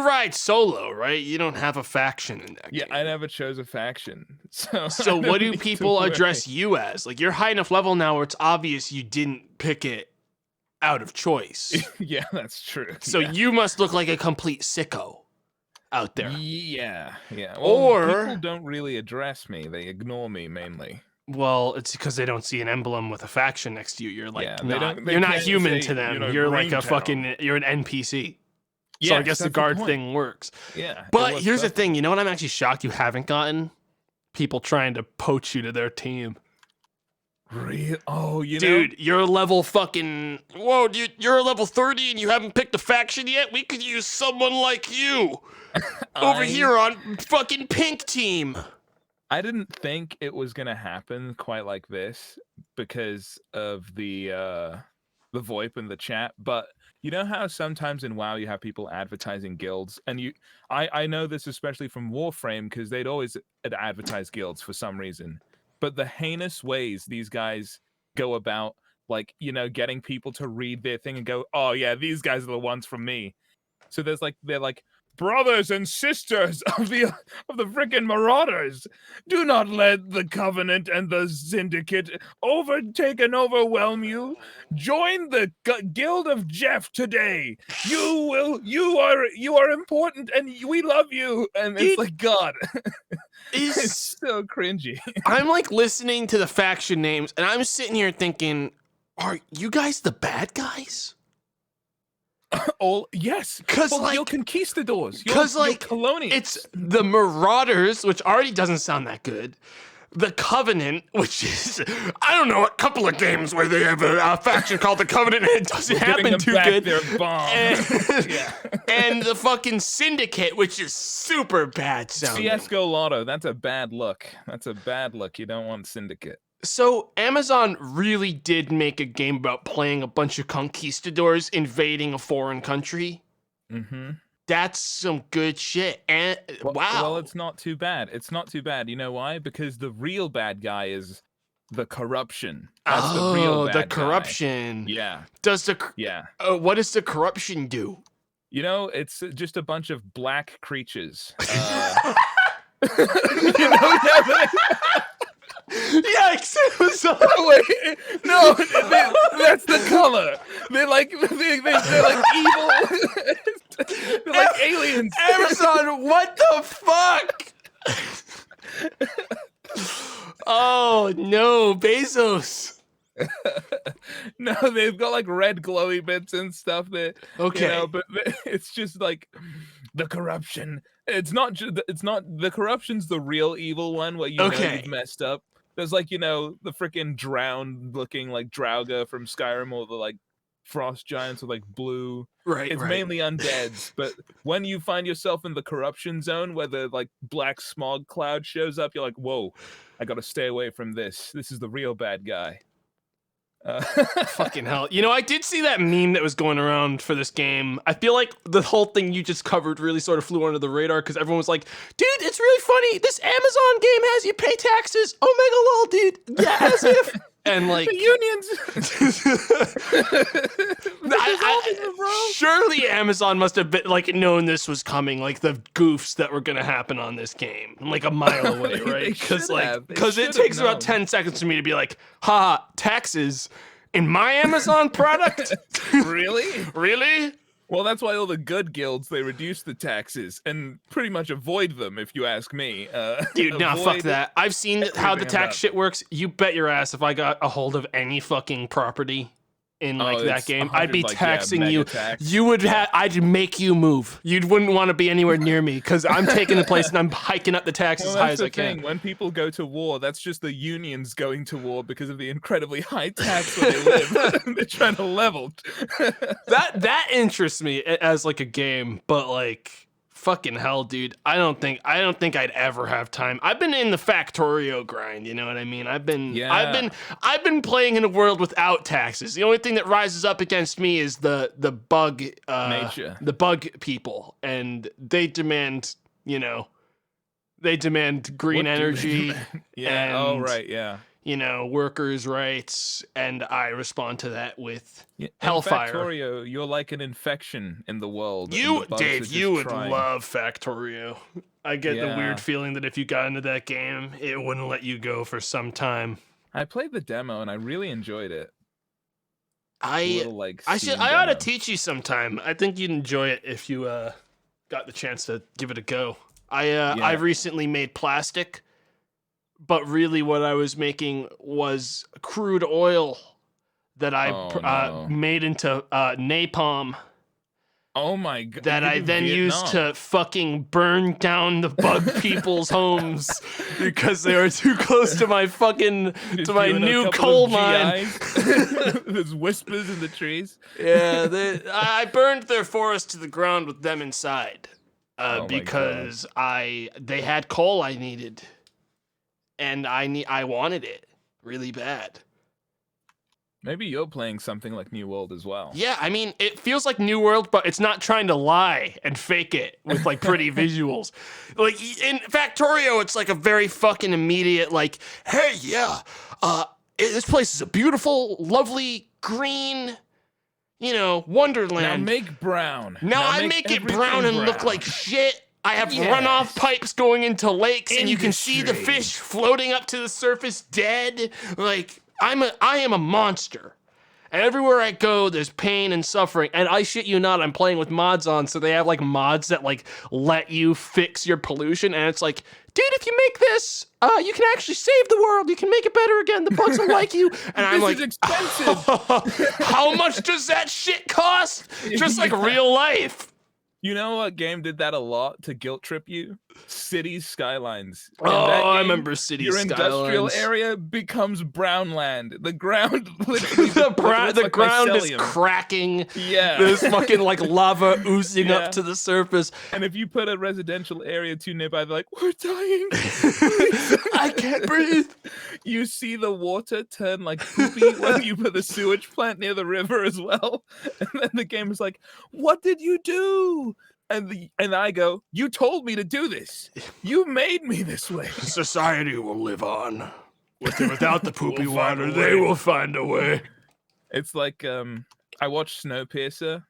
ride solo, right? You don't have a faction in that game. Yeah, I never chose a faction. So what do people address you as? You're high enough level now where it's obvious you didn't pick it out of choice. Yeah, that's true. So yeah. you must look like a complete sicko out there. Yeah. Well, Or- people don't really address me; they ignore me mainly. Well, it's because they don't see an emblem with a faction next to you. You're like, Yeah, you're not can't human say, to them. you know, You're like a Greentown. you're an NPC. So Yes, I guess the that's guard point. thing works. Yeah, it But works here's the perfect. thing. You know what I'm actually shocked you haven't gotten? People trying to poach you to their team. Real? Oh, you know, Dude, you're level fucking... Whoa, dude, you're a level 30 and you haven't picked a faction yet? We could use someone like you over here on fucking pink team. I didn't think it was gonna happen quite like this because of the VoIP in the chat, but you know how sometimes in WoW you have people advertising guilds, and I know this especially from Warframe because they'd always advertise guilds for some reason, but the heinous ways these guys go about, like, you know, getting people to read their thing and go, oh yeah, these guys are the ones from me. So they're like brothers and sisters of the freaking marauders. Do not let the Covenant and the Syndicate overtake and overwhelm you. Join the Guild of Jeff today. You are important and we love you. And it's like, God, it's so cringy. I'm like listening to the faction names and I'm sitting here thinking, are you guys the bad guys? Oh yes, because like you're conquistadors, because you're like colonials. It's the Marauders, which already doesn't sound that good. The Covenant, which is I don't know, a couple of games where they have a faction called the Covenant and it doesn't happen too good. Their bomb. And the fucking Syndicate, which is super bad sounding. Fiasco Lotto, that's a bad look. That's a bad look. You don't want Syndicate. So Amazon really did make a game about playing a bunch of conquistadors invading a foreign country. Mm-hmm. That's some good shit. And wow. Well, it's not too bad. It's not too bad. You know why? Because the real bad guy is the corruption. That's the real bad corruption. Guy. Yeah. What does the corruption do? You know, it's just a bunch of black creatures. You know, Yikes! Wait, no, that's the color. They're like evil. They're like aliens. Amazon, what the fuck? Oh no, Bezos. No, they've got like red glowy bits and stuff. That okay, you know, but it's just like the corruption. It's not the corruption's the real evil one where you know you've messed up. There's like, you know, the freaking drowned looking like Draugr from Skyrim, or the like frost giants with like blue. Right. It's mainly undeads, but when you find yourself in the corruption zone where the like black smog cloud shows up, you're like, whoa, I gotta stay away from this. This is the real bad guy. Fucking hell. You know, I did see that meme that was going around for this game. I feel like the whole thing you just covered really sort of flew under the radar because everyone was like, dude, it's really funny. This Amazon game has you pay taxes. Oh, mega lol, dude. Yeah, as if. And like the unions. Surely Amazon must have been like known this was coming, like the goofs that were gonna happen on this game, like a mile away, right? Because it takes about 10 seconds for me to be like, ha, taxes in my Amazon product? Really? Really? Well, that's why all the good guilds, they reduce the taxes and pretty much avoid them, if you ask me. Dude, nah, fuck that. I've seen how the tax shit works. You bet your ass if I got a hold of any fucking property in like that game, I'd be taxing you. You would I'd make you move. You wouldn't want to be anywhere near me because I'm taking the place and I'm hiking up the taxes as high as I can. When people go to war, that's just the unions going to war because of the incredibly high tax where they live. They're trying to level. That interests me as like a game, but like fucking hell, dude. I don't think I'd ever have time. I've been in the Factorio grind, you know what I mean? I've been playing in a world without taxes. The only thing that rises up against me is the bug nature. The bug people, and they demand, green energy. Yeah. And, yeah. Workers' rights, and I respond to that with hellfire. Factorio, you're like an infection in the world. Dave, you would love Factorio. I get the weird feeling that if you got into that game, it wouldn't let you go for some time. I played the demo and I really enjoyed it. little like. I steam ought to demo. teach you sometime. I think you'd enjoy it if you got the chance to give it a go. I recently made plastic, but really what I was making was crude oil that I no. made into napalm Oh my god! that I then used to fucking burn down the bug people's homes because they were too close to my fucking to my new coal mine. There's whispers in the trees. Yeah, I burned their forest to the ground with them inside Oh my because they had coal I needed, and I wanted it really bad. Maybe you're playing something like New World as well. Yeah, I mean, it feels like New World, but it's not trying to lie and fake it with like pretty visuals. Like in Factorio, it's like a very fucking immediate like, hey, yeah, this place is a beautiful, lovely, green, wonderland. Now make brown. Now I make it brown and look like shit. I have runoff pipes going into lakes, and you can see the fish floating up to the surface dead. Like, I am a monster. And everywhere I go, there's pain and suffering. And I shit you not, I'm playing with mods on, so they have like mods that like let you fix your pollution. And it's like, dude, if you make this, you can actually save the world. You can make it better again. The bugs will like you. And I'm like, this is expensive. How much does that shit cost? Just like real life. You know what game did that a lot to guilt trip you? Cities Skylines. I remember Cities Skylines. Your industrial area becomes brown land. The ground literally the ground is cracking. Yeah. There's fucking like lava oozing up to the surface. And if you put a residential area too nearby, they're like, we're dying. I can't breathe. You see the water turn like poopy when you put the sewage plant near the river as well. And then the game is like, what did you do? And I go, you told me to do this. You made me this way. Society will live on. Without the poopy water, they will find a way. It's like I watched Snowpiercer,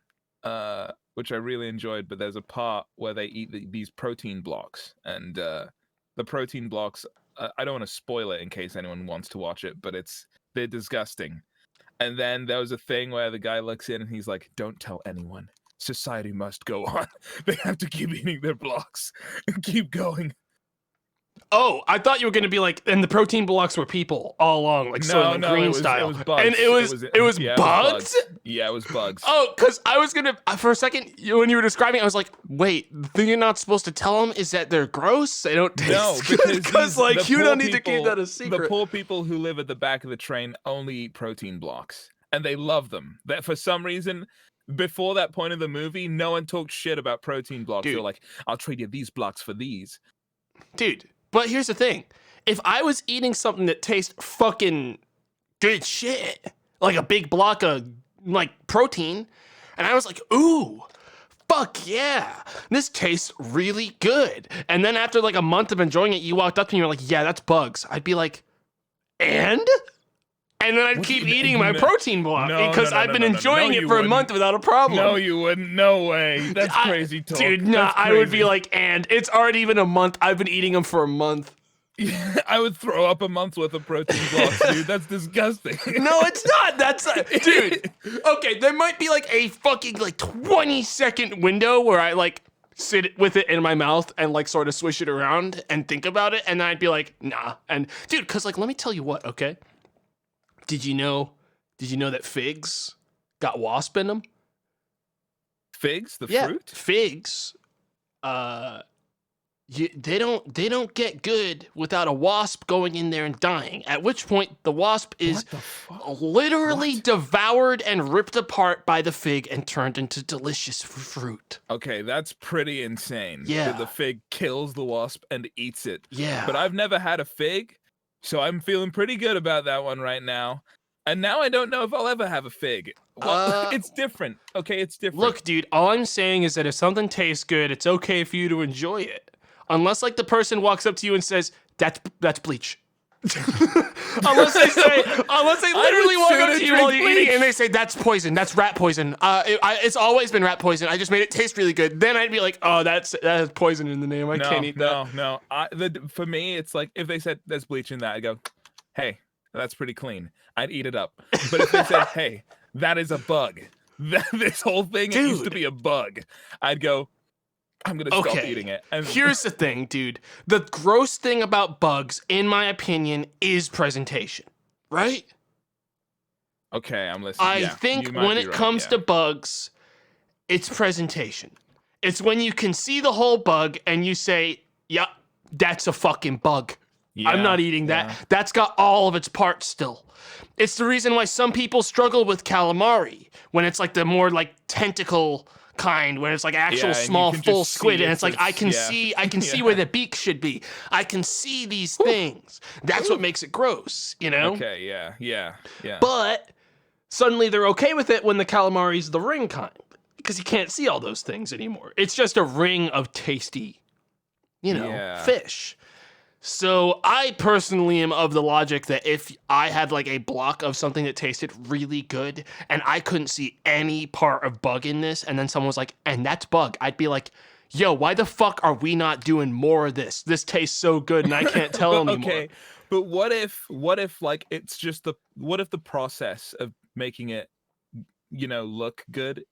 which I really enjoyed, but there's a part where they eat these protein blocks, and the protein blocks, I don't want to spoil it in case anyone wants to watch it, but they're disgusting. And then there was a thing where the guy looks in and he's like, don't tell anyone. Society must go on. They have to keep eating their blocks and keep going. Oh, I thought you were gonna be like, and the protein blocks were people all along, like Soylent Green style. It was bugs. And it was bugs? Yeah, it was bugs. Oh, because I was gonna for a second when you were describing it, I was like, wait, the thing you're not supposed to tell them is that they're gross. They don't taste good because like you don't need to keep that a secret. The poor people who live at the back of the train only eat protein blocks, and they love them. That for some reason. Before that point in the movie, no one talked shit about protein blocks. They're like, I'll trade you these blocks for these. Dude, but here's the thing. If I was eating something that tastes fucking good shit, like a big block of like protein, and I was like, ooh, fuck yeah, this tastes really good. And then after like a month of enjoying it, you walked up to me and you're like, yeah, that's bugs. I'd be like, and? And then I'd keep eating my protein block because I've been enjoying it for a month without a problem. No, you wouldn't. No way. That's crazy talk. Dude, no, I would be like, and it's already been a month. I've been eating them for a month. Yeah, I would throw up a month's worth of protein blocks, dude. That's disgusting. No, it's not. That's dude. Okay, there might be like a fucking like 20-second window where I like sit with it in my mouth and like sort of swish it around and think about it, and then I'd be like, nah. And dude, because like, let me tell you what, okay? Did you know that figs got wasp in them? Figs, the fruit? Figs. They don't get good without a wasp going in there and dying. At which point the wasp is literally devoured and ripped apart by the fig and turned into delicious fruit. Okay, that's pretty insane. Yeah. The fig kills the wasp and eats it. Yeah. But I've never had a fig. So I'm feeling pretty good about that one right now. And now I don't know if I'll ever have a fig. Well, it's different. Okay, it's different. Look, dude, all I'm saying is that if something tastes good, it's okay for you to enjoy it. Unless like the person walks up to you and says, that's bleach. unless they literally walk up to you while you're eating and they say, that's poison, that's rat poison. It's always been rat poison. I just made it taste really good. Then I'd be like, oh, that has poison in the name. I can't eat that. No. For me, it's like if they said there's bleach in that, I go, hey, that's pretty clean. I'd eat it up. But if they said, hey, that is a bug. This whole thing, it used to Dude. be a bug. I'd go, I'm gonna stop Okay. eating it. And Here's the thing, dude. The gross thing about bugs, in my opinion, is presentation. Right? okay, I'm listening. I Yeah, think you might when be it right, comes yeah. to bugs, it's presentation. It's when you can see the whole bug and you say, "Yep, that's a fucking bug. I'm Yeah, not eating that. yeah. That's got all of its parts still." It's the reason why some people struggle with calamari when it's like the more like tentacle kind, when it's like actual Yeah, and you small can full just see squid, and it's like I it's- can yeah. see see Yeah. where the beak should be. I can see these things. That's what makes it gross, you know? Okay, yeah. But suddenly they're okay with it when the calamari's the ring kind, because you can't see all those things anymore. It's just a ring of tasty, Yeah. fish. So I personally am of the logic that if I had like a block of something that tasted really good and I couldn't see any part of bug in this, and then someone was like, "And that's bug," I'd be like, "Yo, why the fuck are we not doing more of this? This tastes so good and I can't tell But, anymore." okay, but what if like it's just what if the process of making it, look good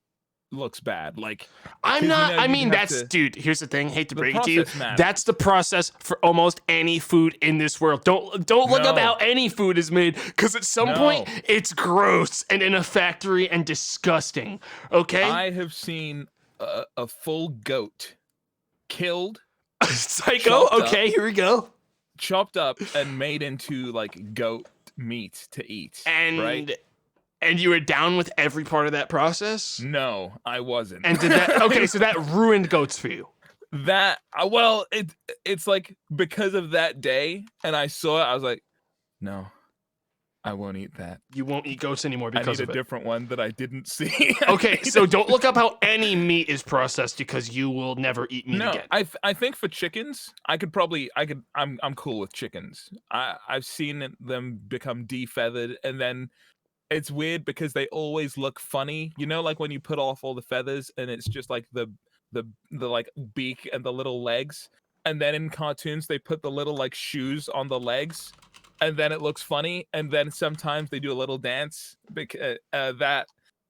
looks bad? Like, I'm 'cause, not. I you'd mean, have that's to- dude. Here's the thing. Hate to The break it to you. process matters. That's the process for almost any food in this world. Don't look up No. how any food is made, because at some point No. it's gross and in a factory and disgusting. Okay. I have seen a full goat killed, Psycho. chopped up. Okay. Here we go. chopped up, and made into like goat meat to eat. And right? and you were down with every part of that process. No, I wasn't. And did that? Okay. So that ruined goats for you. That well, it's like because of that day, and I saw it, I was like, no, I won't eat that. You won't eat goats anymore I because need of a it. different one that I didn't see. Okay, so don't look up how any meat is processed, because you will never eat meat No, again. I think for chickens, I'm cool with chickens. I've seen them become defeathered, and then it's weird because they always look funny. Like when you put off all the feathers and it's just like the like beak and the little legs, and then in cartoons they put the little like shoes on the legs, and then it looks funny, and then sometimes they do a little dance. Because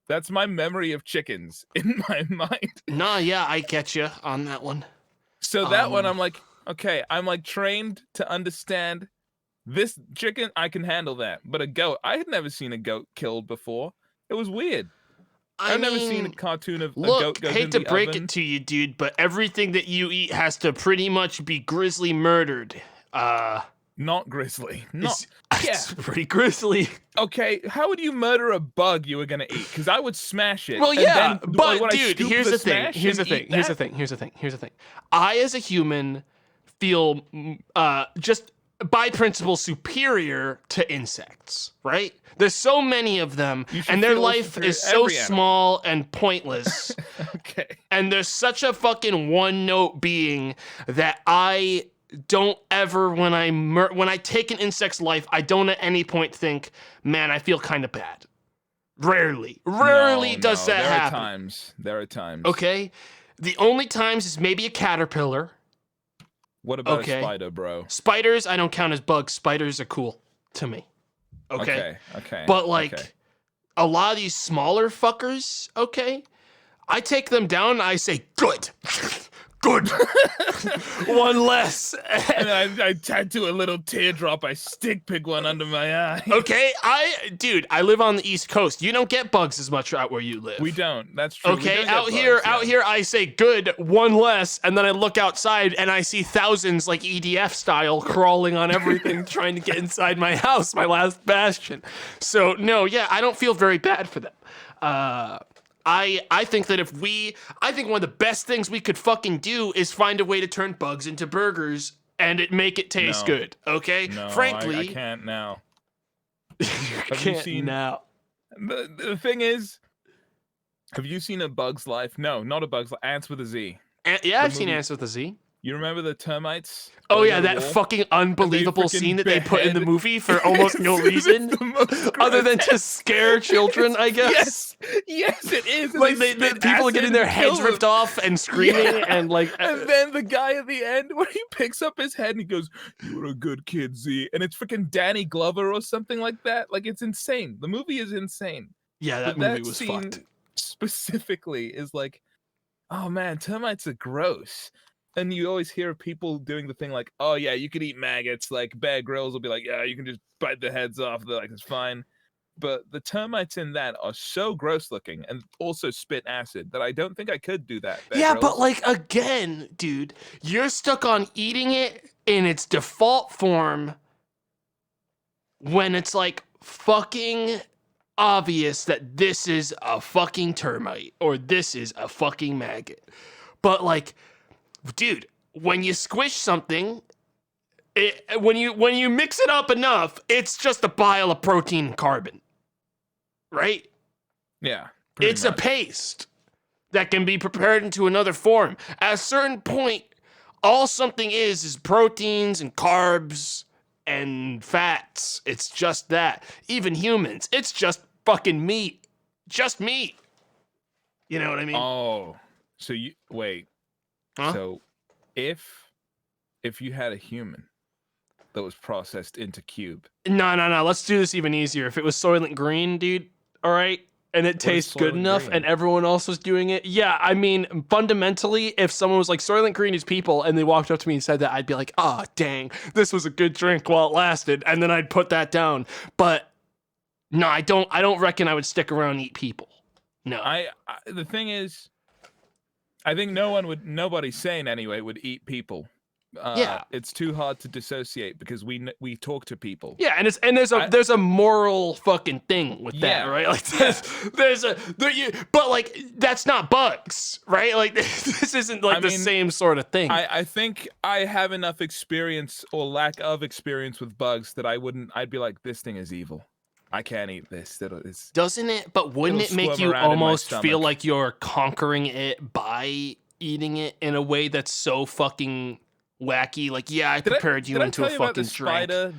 that's my memory of chickens in my mind. Nah, yeah, I get you on that one. So that one, I'm like, okay, I'm like trained to understand this chicken. I can handle that, but a goat, I had never seen a goat killed before. It was weird. I've never seen a cartoon of a goat goes hate in to the break oven. it to you, dude, but everything that you eat has to pretty much be grisly murdered. Not grizzly. Not. It's pretty grisly. Okay, how would you murder a bug you were gonna eat? Because I would smash it. Well, and yeah, then, but would I dude, scoop here's the thing. smash Here's the and thing. eat Here's the that? thing. Here's the thing. Here's the thing. I, as a human, feel just by principle superior to insects. Right? There's so many of them, You should and their feel life superior is to so every animal. small and pointless. Okay. And there's such a fucking one-note being that I don't ever, when I take an insect's life, I don't at any point think, man, I feel kind of bad. Rarely does that happen. There are times. Okay? The only times is maybe a caterpillar. What about Okay. a spider, bro? Spiders, I don't count as bugs. Spiders are cool to me. Okay? Okay. But like okay. a lot of these smaller fuckers, okay? I take them down and I say, good. Good. One less. And I tattoo a little teardrop. I stick pick one under my eye. Okay, I live on the East Coast. You don't get bugs as much out where you live. We don't. That's true. We Okay, don't get out bugs, here, I say good, one less, and then I look outside and I see thousands, like EDF style, crawling on everything, trying to get inside my house, my last bastion. So no, yeah, I don't feel very bad for them. I think that I think one of the best things we could fucking do is find a way to turn bugs into burgers and make it taste No. good. Okay, No, frankly, I can't now. you you can't seen- now. The thing is, have you seen A Bug's Life? No, not A Bug's Life. Ants with a Z. Yeah, I've seen movie- Ants with a Z. You remember the termites? Oh going yeah, to the that wall? fucking unbelievable freaking scene that they put in the behead- movie for almost no reason, It's the most other than to scare children, I guess. Yes, it is. And Like they the spit people are acid getting their and heads kill ripped them. off and screaming Yeah. and like. And then the guy at the end, where he picks up his head and he goes, "You were a good kid, Z," and it's freaking Danny Glover or something like that. Like, it's insane. The movie is insane. Yeah, that But movie that was scene fucked. specifically is like, oh man, termites are gross. And you always hear people doing the thing like, oh yeah, you can eat maggots. Like Bear Grylls will be like, yeah, you can just bite the heads off. They're like, it's fine. But the termites in that are so gross looking and also spit acid that I don't think I could do that. Bear Yeah, but Grylls. like again, dude, you're stuck on eating it in its default form when it's like fucking obvious that this is a fucking termite or this is a fucking maggot. But like, dude, when you squish something, when you mix it up enough, it's just a pile of protein and carbon, right? Yeah, pretty It's a much. paste that can be prepared into another form. At a certain point, all something is proteins and carbs and fats. It's just that. Even humans, it's just fucking meat. Just meat. You know what I mean? Oh, so you wait. Huh? So if you had a human that was processed into cube, No. Let's do this even easier. If it was Soylent Green, dude, all right, and it is tastes good Soylent enough Green? and everyone else was doing it, yeah, I mean, fundamentally, if someone was like, Soylent Green is people, and they walked up to me and said that, I'd be like, ah, dang, this was a good drink while it lasted, and then I'd put that down. But no, I don't reckon I would stick around and eat people. No. I the thing is, I think nobody sane anyway would eat people. Yeah. It's too hard to dissociate because we talk to people. Yeah, and there's a moral fucking thing with that, Yeah, right? Like yeah. but like that's not bugs, right? Like this isn't like I the mean, same sort of thing. I think I have enough experience or lack of experience with bugs that I'd be like, this thing is evil. I can't eat this. Doesn't it? But wouldn't it'll it make squirm you around in my almost feel stomach. like you're conquering it by eating it in a way that's so fucking wacky? Like, yeah, I prepared you did I into a tell you about the fucking drink. spider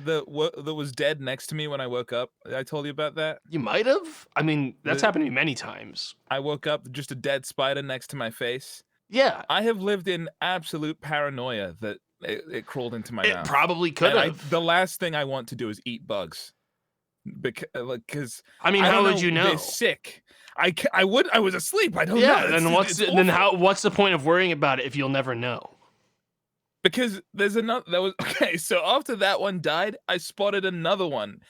that was dead next to me when I woke up? I told you about that. You might have. I mean, that's The- happened to me many times. I woke up just a dead spider next to my face. Yeah, I have lived in absolute paranoia that it crawled into my it mouth. probably could And have. the last thing I want to do is eat bugs, because I mean, I how don't would you know? They're sick. I was asleep. I don't know. Yeah, It's- then it's awful. what's the point of worrying about it if you'll never know? Because there's another that was okay. So after that one died, I spotted another one,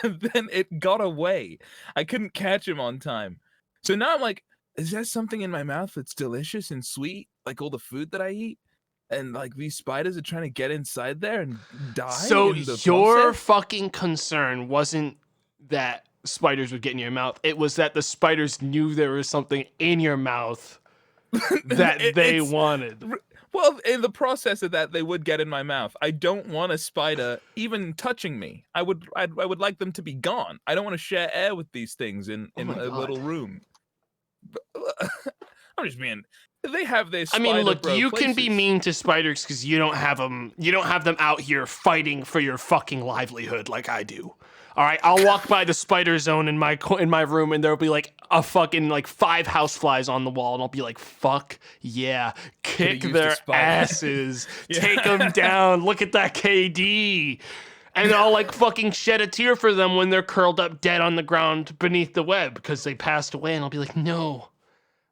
and then it got away. I couldn't catch him on time. So now I'm like, is there something in my mouth that's delicious and sweet, like all the food that I eat? And like these spiders are trying to get inside there and die. So in the your process? fucking concern wasn't that spiders would get in your mouth. It was that the spiders knew there was something in your mouth that they It's- wanted. Well, in the process of that, they would get in my mouth. I don't want a spider even touching me. I would like them to be gone. I don't want to share air with these things in Oh my a God. little room. I'm just being. They have their. I mean, look, spider bro you can be places. mean to spiders because you don't have them. You don't have them out here fighting for your fucking livelihood like I do. All right, I'll walk by the spider zone in my room, and there'll be like a fucking like 5 houseflies on the wall, and I'll be like, "Fuck yeah, kick used a their spider." asses, Yeah. take them down. Look at that KD." And I'll like fucking shed a tear for them when they're curled up dead on the ground beneath the web because they passed away, and I'll be like, "No,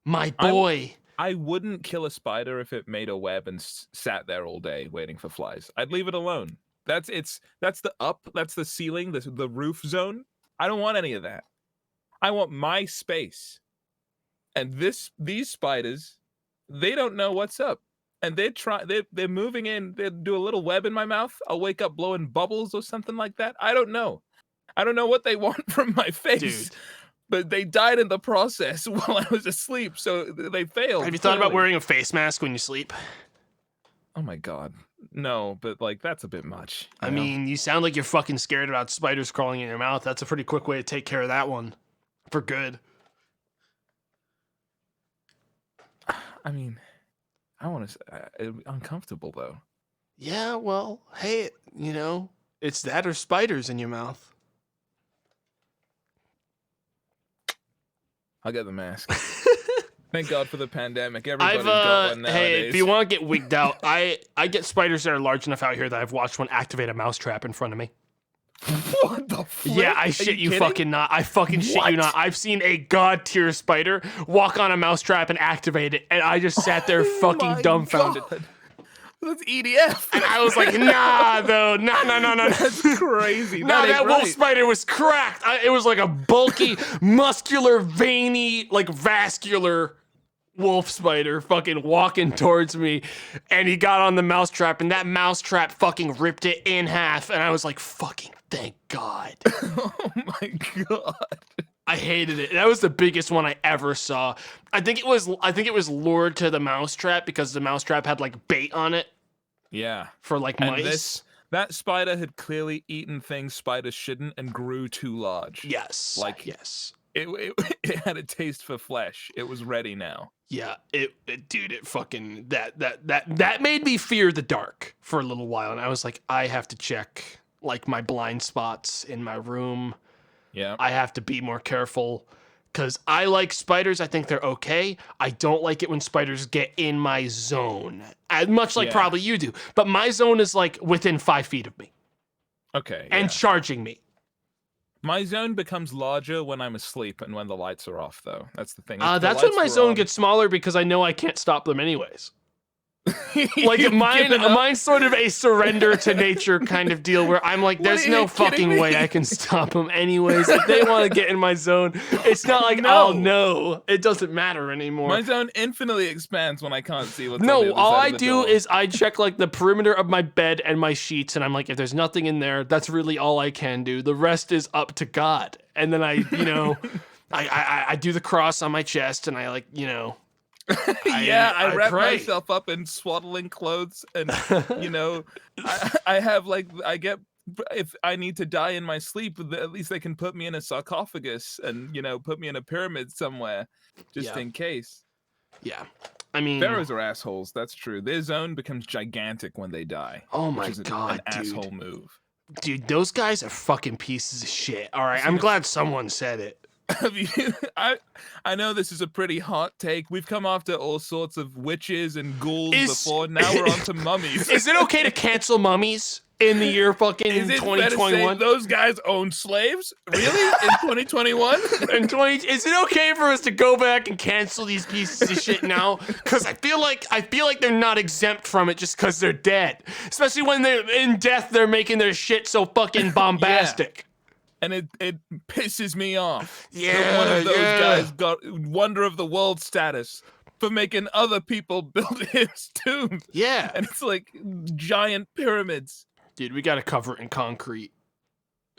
my boy." I wouldn't kill a spider if it made a web and sat there all day waiting for flies. I'd leave it alone. That's the ceiling, the roof zone. I don't want any of that. I want my space. And these spiders, they don't know what's up. And they're moving in, they do a little web in my mouth. I'll wake up blowing bubbles or something like that. I don't know. I don't know what they want from my face. Dude. But they died in the process while I was asleep, so they failed. Have you thought about clearly. wearing a face mask when you sleep? Oh my god. No, but like that's a bit much. I mean, you sound like you're fucking scared about spiders crawling in your mouth. That's a pretty quick way to take care of that one. For good. I mean, I want to it'd be uncomfortable though. Yeah, well, hey, you know, it's that or spiders in your mouth. I'll get the mask. Thank God for the pandemic. Everybody's I've got one nowadays. hey, if you want to get wigged out, I get spiders that are large enough out here that I've watched one activate a mousetrap in front of me. What the flip? Yeah, I Are shit you kidding? fucking not. I fucking shit you What? not. I've seen a god tier spider walk on a mousetrap and activate it, and I just sat there Oh fucking my dumbfounded. God. That's EDF. And I was like, nah, though. No. That's crazy. No, ain't that wolf right. spider was cracked. It was like a bulky, muscular, veiny, like vascular wolf spider fucking walking towards me. And he got on the mousetrap, and that mousetrap fucking ripped it in half. And I was like, fucking thank God. Oh my God. I hated it. That was the biggest one I ever saw. I think it was lured to the mousetrap because the mousetrap had like bait on it Yeah. for like And mice. that spider had clearly eaten things spiders shouldn't and grew too large. Yes. Like- yes. It had a taste for flesh. It was ready now. Yeah, dude, it fucking that made me fear the dark for a little while, and I was like, I have to check like my blind spots in my room. Yeah. I have to be more careful because I like spiders. I think they're okay. I don't like it when spiders get in my zone, much like Yeah. probably you do. But my zone is like within 5 feet of me Okay. and yeah. charging me. My zone becomes larger when I'm asleep and when the lights are off, though. That's the thing. If the That's when lights my were zone on- gets smaller because I know I can't stop them anyways. Like You've given up? mine's sort of a surrender to nature kind of deal where I'm like, What, there's are no you kidding fucking me? way I can stop them anyways. If they want to get in my zone, it's not like, No. oh no, it doesn't matter anymore. My zone infinitely expands when I can't see what's on No, the other all side I of the do door. is I check like the perimeter of my bed and my sheets, and I'm like, if there's nothing in there, that's really all I can do. The rest is up to God. And then I do the cross on my chest, and I I wrap pray. myself up in swaddling clothes, and I have if I need to die in my sleep, at least they can put me in a sarcophagus and put me in a pyramid somewhere, just Yeah. in case. Yeah. I mean, Pharaohs are assholes. That's true. Their zone becomes gigantic when they die. oh which my is God, an dude. asshole move. Dude, those guys are fucking pieces of shit. All right, I'm glad someone said it. Have you, I know this is a pretty hot take. We've come after all sorts of witches and ghouls before. Now we're on to mummies. Is it okay to cancel mummies in the year fucking Is it fair to say 2021? those guys own slaves? Really? In 2021? Is it okay for us to go back and cancel these pieces of shit now? Because I feel like they're not exempt from it just because they're dead. Especially when they're in death, they're making their shit so fucking bombastic. And it pisses me off. Yeah, that one of those yeah. guys got wonder of the world status for making other people build his tomb. Yeah. And it's like giant pyramids. Dude, we got to cover it in concrete.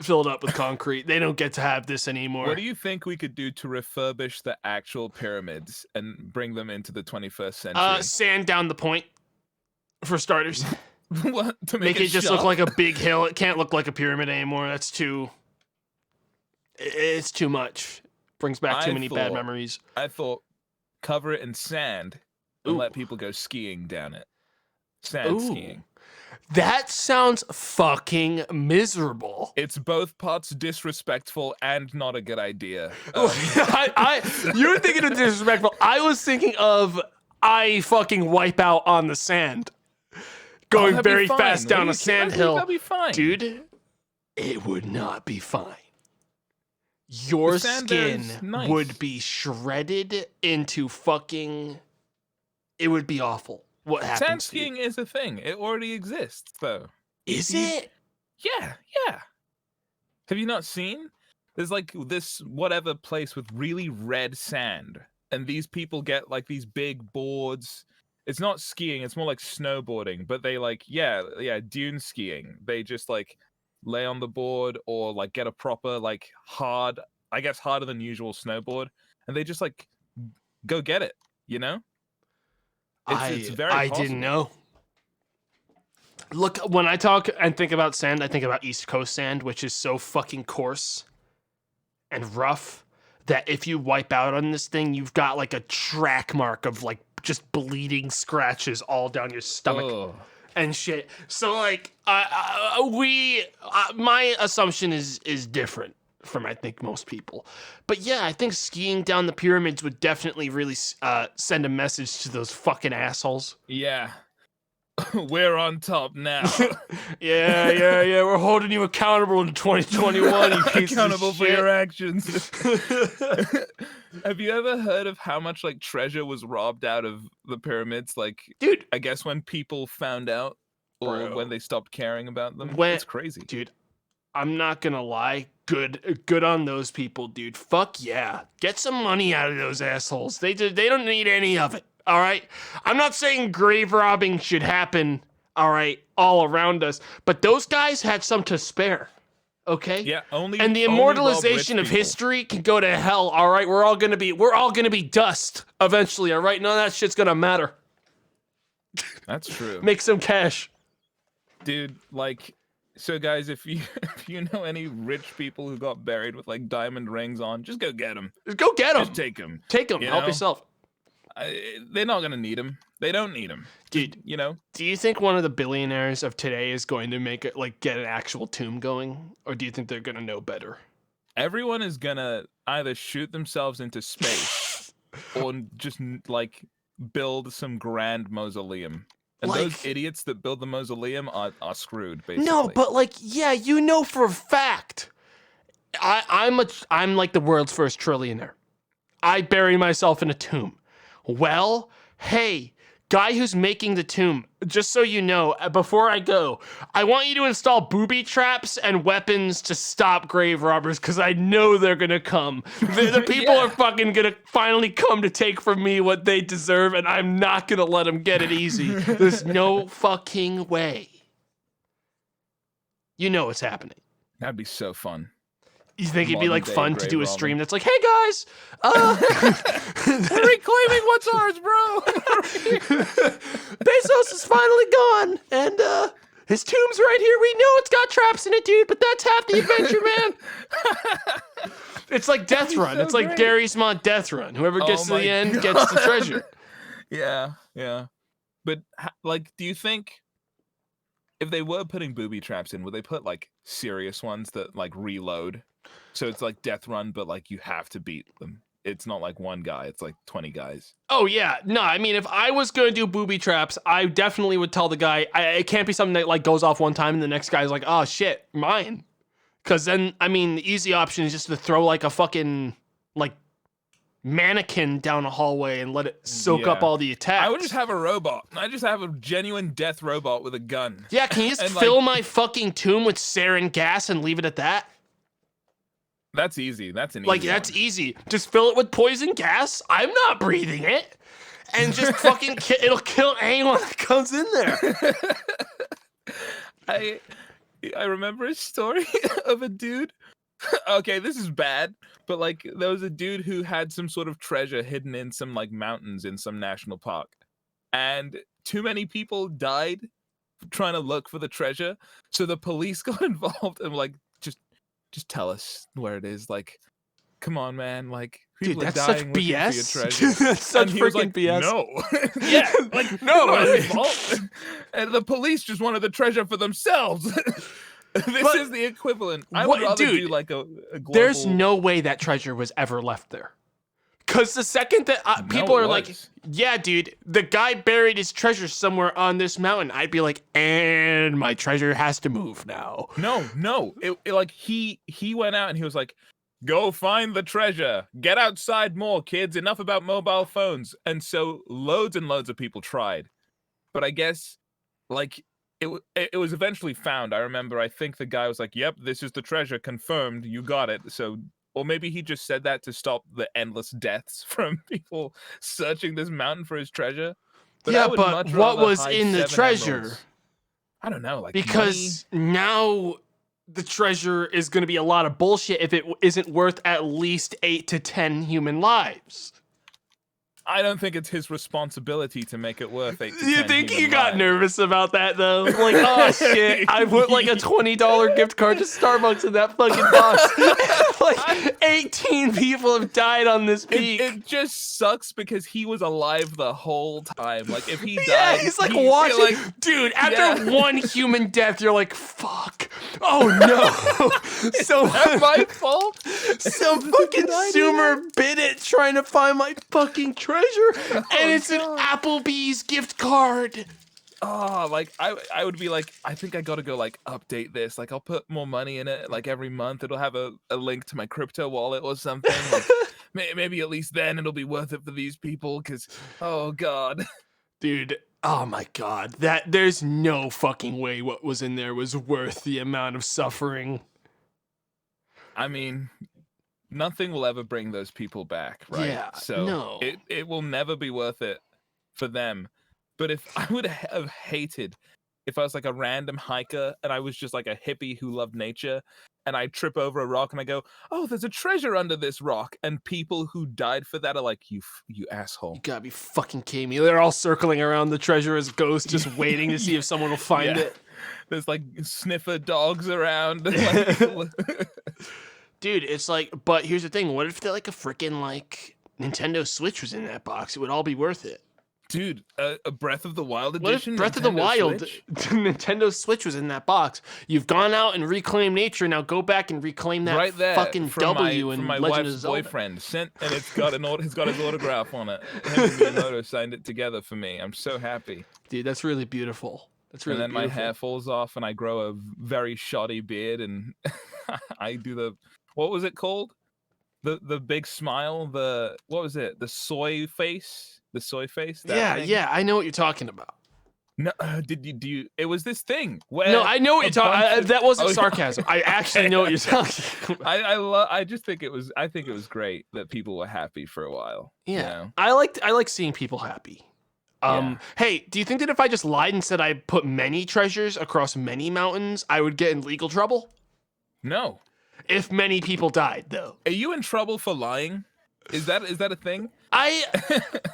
Fill it up with concrete. They don't get to have this anymore. What do you think we could do to refurbish the actual pyramids and bring them into the 21st century? Sand down the point, for starters. What? To Make it just look sharp? like a big hill. It can't look like a pyramid anymore. That's too... It's too much. Brings back too I many bad thought- memories. I thought cover it in sand and Ooh. let people go skiing down it. Sand Ooh. skiing. That sounds fucking miserable. It's both parts disrespectful and not a good idea. You were thinking of disrespectful. I was thinking of I fucking wipe out on the sand. Going that'd be very fine. fast What down do a you- sand I think hill. that'd be fine. Dude, it would not be fine. Your The sand there skin is nice. would be shredded into fucking... It would be awful. What happens Sand to you. skiing is a thing. It already exists, though. Is You- it? Yeah. Have you not seen? There's like this whatever place with really red sand, and these people get like these big boards. It's not skiing, it's more like snowboarding, but they like dune skiing. They just like lay on the board or like get a proper like hard, I guess harder than usual snowboard, and they just like go get it, you know? It's very I possible. didn't know. Look, when I talk and think about sand, I think about East Coast sand, which is so fucking coarse and rough that if you wipe out on this thing, you've got like a track mark of like just bleeding scratches all down your stomach Ugh. and shit. So like, my assumption is different from I think most people. But yeah, I think skiing down the pyramids would definitely really send a message to those fucking assholes. Yeah. We're on top now. Yeah. We're holding you accountable in 2021. You piece Accountable of for shit. your actions. Have you ever heard of how much like treasure was robbed out of the pyramids? Like, Dude, I guess when people found out, or Bro. when they stopped caring about them, When- it's crazy. dude, I'm not gonna lie. Good on those people, dude. Fuck yeah. Get some money out of those assholes. They don't need any of it. All right. I'm not saying grave robbing should happen. All right, all around us, but those guys had some to spare. Okay. Yeah, and the only rob immortalization rich of people. history can go to hell. All right, we're all gonna be dust eventually. All right, none of that shit's gonna matter. That's true. Make some cash. Dude, like, so guys, if you if you know any rich people who got buried with like diamond rings on, just go get them. Go get them. Just take them. Take them. you Help know? yourself. They're not gonna need them. They don't need them. Dude, You know? do you think one of the billionaires of today is going to make it get an actual tomb going, or do you think they're gonna know better? Everyone is gonna either shoot themselves into space or just like build some grand mausoleum. And those Like- idiots that build the mausoleum are screwed, basically. No, but yeah, you know for a fact. I'm like the world's first trillionaire. I bury myself in a tomb. Well, hey, guy who's making the tomb, just so you know, before I go, I want you to install booby traps and weapons to stop grave robbers, because I know they're gonna come. The people Yeah. are fucking gonna finally come to take from me what they deserve, and I'm not gonna let them get it easy. There's no fucking way. You know what's happening. That'd be so fun. You think it'd be Modern day fun to do a grave stream robbing. that's like, hey guys, We're reclaiming what's ours, bro. Bezos is finally gone, and his tomb's right here. We know it's got traps in it, dude, but that's half the adventure, man. It's like Death Run. so It's like great. Gary's Mod Death Run. Whoever gets Oh to the my end gets the God. treasure. Yeah. But like, do you think if they were putting booby traps in, would they put like serious ones that like reload? So it's like Death Run, but like you have to beat them. It's not like one guy, it's like 20 guys. Oh yeah, no. I mean, if I was gonna do booby traps, I definitely would tell the guy. It can't be something that like goes off one time and the next guy's like, oh shit, mine. Because then, I mean, the easy option is just to throw like a fucking like mannequin down a hallway and let it soak up Yeah. all the attacks. I would just have a robot. I just have a genuine death robot with a gun. Yeah, can you just And, fill my fucking tomb with sarin gas and leave it at that? That's easy. That's an Like, easy that's one. easy. Just fill it with poison gas. I'm not breathing it. And just fucking it'll kill anyone that comes in there. I remember a story of a dude. Okay, this is bad, but like there was a dude who had some sort of treasure hidden in some like mountains in some national park. And too many people died trying to look for the treasure. So the police got involved and were like, just tell us where it is. Like, come on, man. Like, Dude, people that's are such dying looking for your BS. treasure. That's such And he was freaking like, BS. No. Yeah, like No. not his fault. And the police just wanted the treasure for themselves. This But- is the equivalent. I What- would rather dude, do like a global. There's no way that treasure was ever left there. Because the second that people it are like, was. yeah, dude, the guy buried his treasure somewhere on this mountain, I'd be like, and my treasure has to move now. No. It like he went out and he was like, go find the treasure. Get outside more, kids. Enough about mobile phones. And so loads and loads of people tried. But I guess like it was eventually found. I remember I think the guy was like, yep, this is the treasure, confirmed, you got it. So or maybe he just said that to stop the endless deaths from people searching this mountain for his treasure. I yeah, would but much what rather was hide in the 7 treasure? emeralds. I don't know, like Because now the treasure is going to be a lot of bullshit if it isn't worth at least 8 to 10 human lives. I don't think it's his responsibility to make it worth 8 to 10 You think human you got lives. nervous about that though? Like, oh shit, I put like a $20 gift card to Starbucks in that fucking box. Like 18 people have died on this peak. It just sucks because he was alive the whole time. Like if he died, Yeah, he's like he'd be watching. like, Dude, after Yeah. one human death, you're like, fuck. Oh no. So "That's my fault." some fucking consumer bid it trying to find my fucking treasure, and it's an Applebee's gift card. like I would be like, I think I gotta go like update this. Like I'll put more money in it. Like every month it'll have a link to my crypto wallet or something. Like maybe at least then it'll be worth it for these people. Because oh god, Dude, oh my god. There's no fucking way what was in there was worth the amount of suffering. I mean, nothing will ever bring those people back, right? Yeah, So no. it will never be worth it for them. But if I would have hated if I was like a random hiker and I was just like a hippie who loved nature and I trip over a rock and I go, oh, there's a treasure under this rock. And people who died for that are like, you asshole. You gotta be fucking kidding me. They're all circling around the treasure as ghosts, just waiting to see if someone will find it. There's like sniffer dogs around. Like, dude, it's like, but here's the thing. What if they're like a freaking like Nintendo Switch was in that box? It would all be worth it. dude, a Breath of the Wild What edition. if Breath of the Nintendo Wild, Switch? Nintendo Switch was in that box? You've gone out and reclaimed nature. Now go back and reclaim that right there fucking from W in from my Legend of wife's Zelda. boyfriend sent, and it's got he's got his autograph on it. Him and Miyamoto signed it together for me. I'm so happy. Dude, that's really beautiful. That's really And then beautiful. my hair falls off, and I grow a very shoddy beard, and I do the what was it called? The big smile. What was it? The soy face. The soy face. That Yeah, thing? yeah, I know what you're talking about. No, do you? It was this thing where No, I know what you're talking. bunch of- That wasn't Oh, yeah. sarcasm. I actually know what you're talking about. I just think it was. I think it was great that people were happy for a while. Yeah, You know? I like seeing people happy. Hey, do you think that if I just lied and said I put many treasures across many mountains, I would get in legal trouble? No. If many people died, though. Are you in trouble for lying? Is that a thing?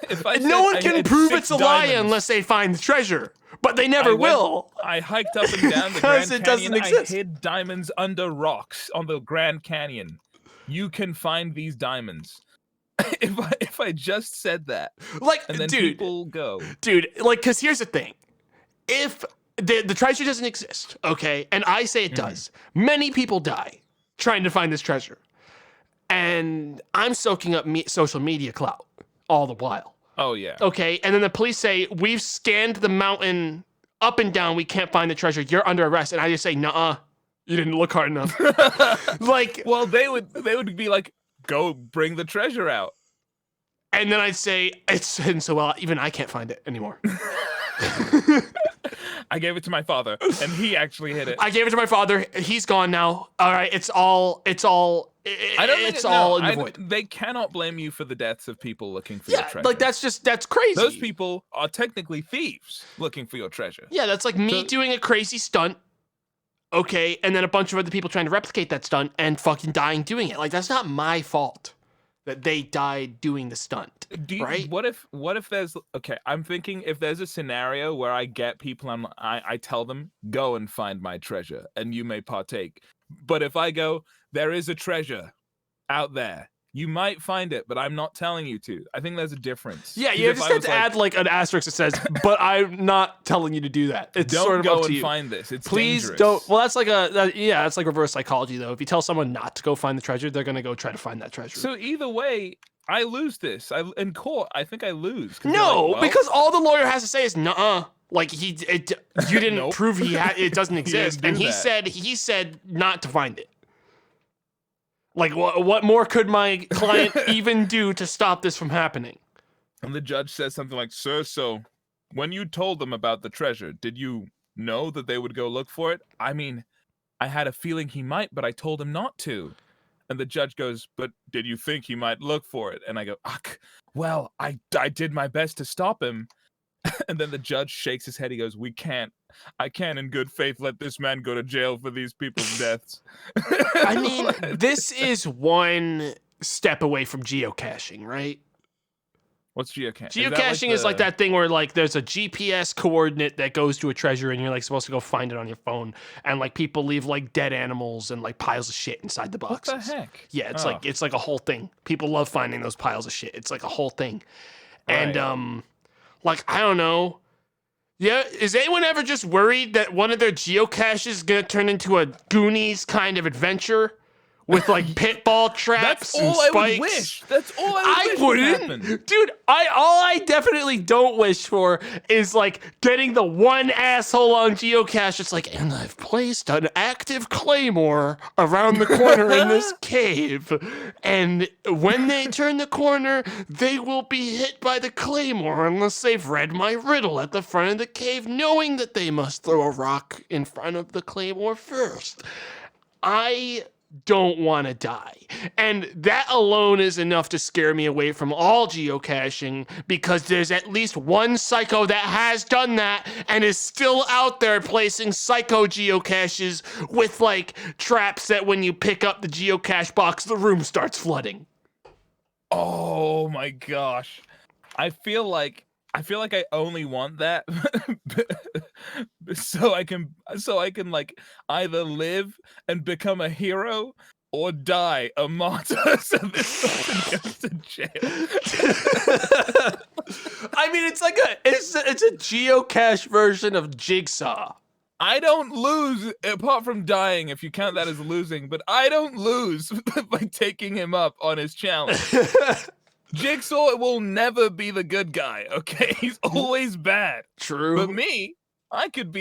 If I No said one I can had prove 6 it's a lie diamonds, unless they find the treasure, but they never I went- will. I hiked up and down the Because Grand it doesn't Canyon. exist. I hid diamonds under rocks on the Grand Canyon. You can find these diamonds. if I just said that, Like, and then dude, people go, like, because here's the thing: if the treasure doesn't exist, okay, and I say it does, many people die trying to find this treasure, and I'm soaking up social media clout all the while. oh yeah, Okay, and then the police say, we've scanned the mountain up and down, we can't find the treasure, you're under arrest. And I just say, nuh-uh, you didn't look hard enough. Like, well they would be like, go bring the treasure out. and then I'd say, it's hidden so well, even I can't find it anymore. I gave it to my father, and he actually hid it. I gave it to my father, he's gone now. All right, it's all I don't think it's all in the I void. They cannot blame you for the deaths of people looking for your Yeah, treasure. like that's crazy. Those people are technically thieves looking for your treasure. Yeah, that's like me So- doing a crazy stunt. Okay, and then a bunch of other people trying to replicate that stunt and fucking dying doing it. Like, that's not my fault that they died doing the stunt. Right? What if there's okay? I'm thinking if there's a scenario where I get people, I tell them go and find my treasure, and you may partake. But if I go, there is a treasure out there. You might find it, but I'm not telling you to. I think there's a difference. Yeah, 'Cause you if just I have was to like, add like an asterisk that says, but I'm not telling you to do that. It's don't sort of go up to and you. find this. It's Please dangerous. don't. Well, that's like that's like reverse psychology though. If you tell someone not to go find the treasure, they're gonna go try to find that treasure. So either way, I lose this. In court, I think I lose. 'Cause they're No, like, well, because all the lawyer has to say is nuh-uh. Like you didn't Nope. prove it doesn't exist, do and he that. said not to find it. Like what more could my client even do to stop this from happening? And the judge says something like, "Sir, so when you told them about the treasure, did you know that they would go look for it? I mean, I had a feeling he might, but I told him not to." And the judge goes, "But did you think he might look for it?" And I go, "Ugh, well, I did my best to stop him." And then the judge shakes his head. He goes, I can't in good faith let this man go to jail for these people's deaths." I mean, this is one step away from geocaching, right? What's geocaching? Geocaching is like that thing where like there's a GPS coordinate that goes to a treasure and you're like supposed to go find it on your phone, and like people leave like dead animals and like piles of shit inside the What boxes. the heck? Yeah, it's Oh. like a whole thing. People love finding those piles of shit. It's like a whole thing. And Right. like I don't know. Yeah, is anyone ever just worried that one of their geocaches is gonna turn into a Goonies kind of adventure with like pitfall traps That's and all I spikes. would wish. That's all I I would wish would wouldn't, happen. dude. All I definitely don't wish for is like getting the one asshole on geocache. It's like, and I've placed an active claymore around the corner in this cave, and when they turn the corner, they will be hit by the claymore unless they've read my riddle at the front of the cave, knowing that they must throw a rock in front of the claymore first. I don't want to die. And that alone is enough to scare me away from all geocaching, because there's at least one psycho that has done that and is still out there placing psycho geocaches with like traps that when you pick up the geocache box, the room starts flooding. Oh my gosh. I feel like I only want that so I can like either live and become a hero or die a martyr so this person goes to jail. I mean, it's like it's a geocache version of Jigsaw. I don't lose apart from dying, if you count that as losing, but I don't lose by taking him up on his challenge. Jigsaw will never be the good guy, okay? He's always bad. True. But me, I could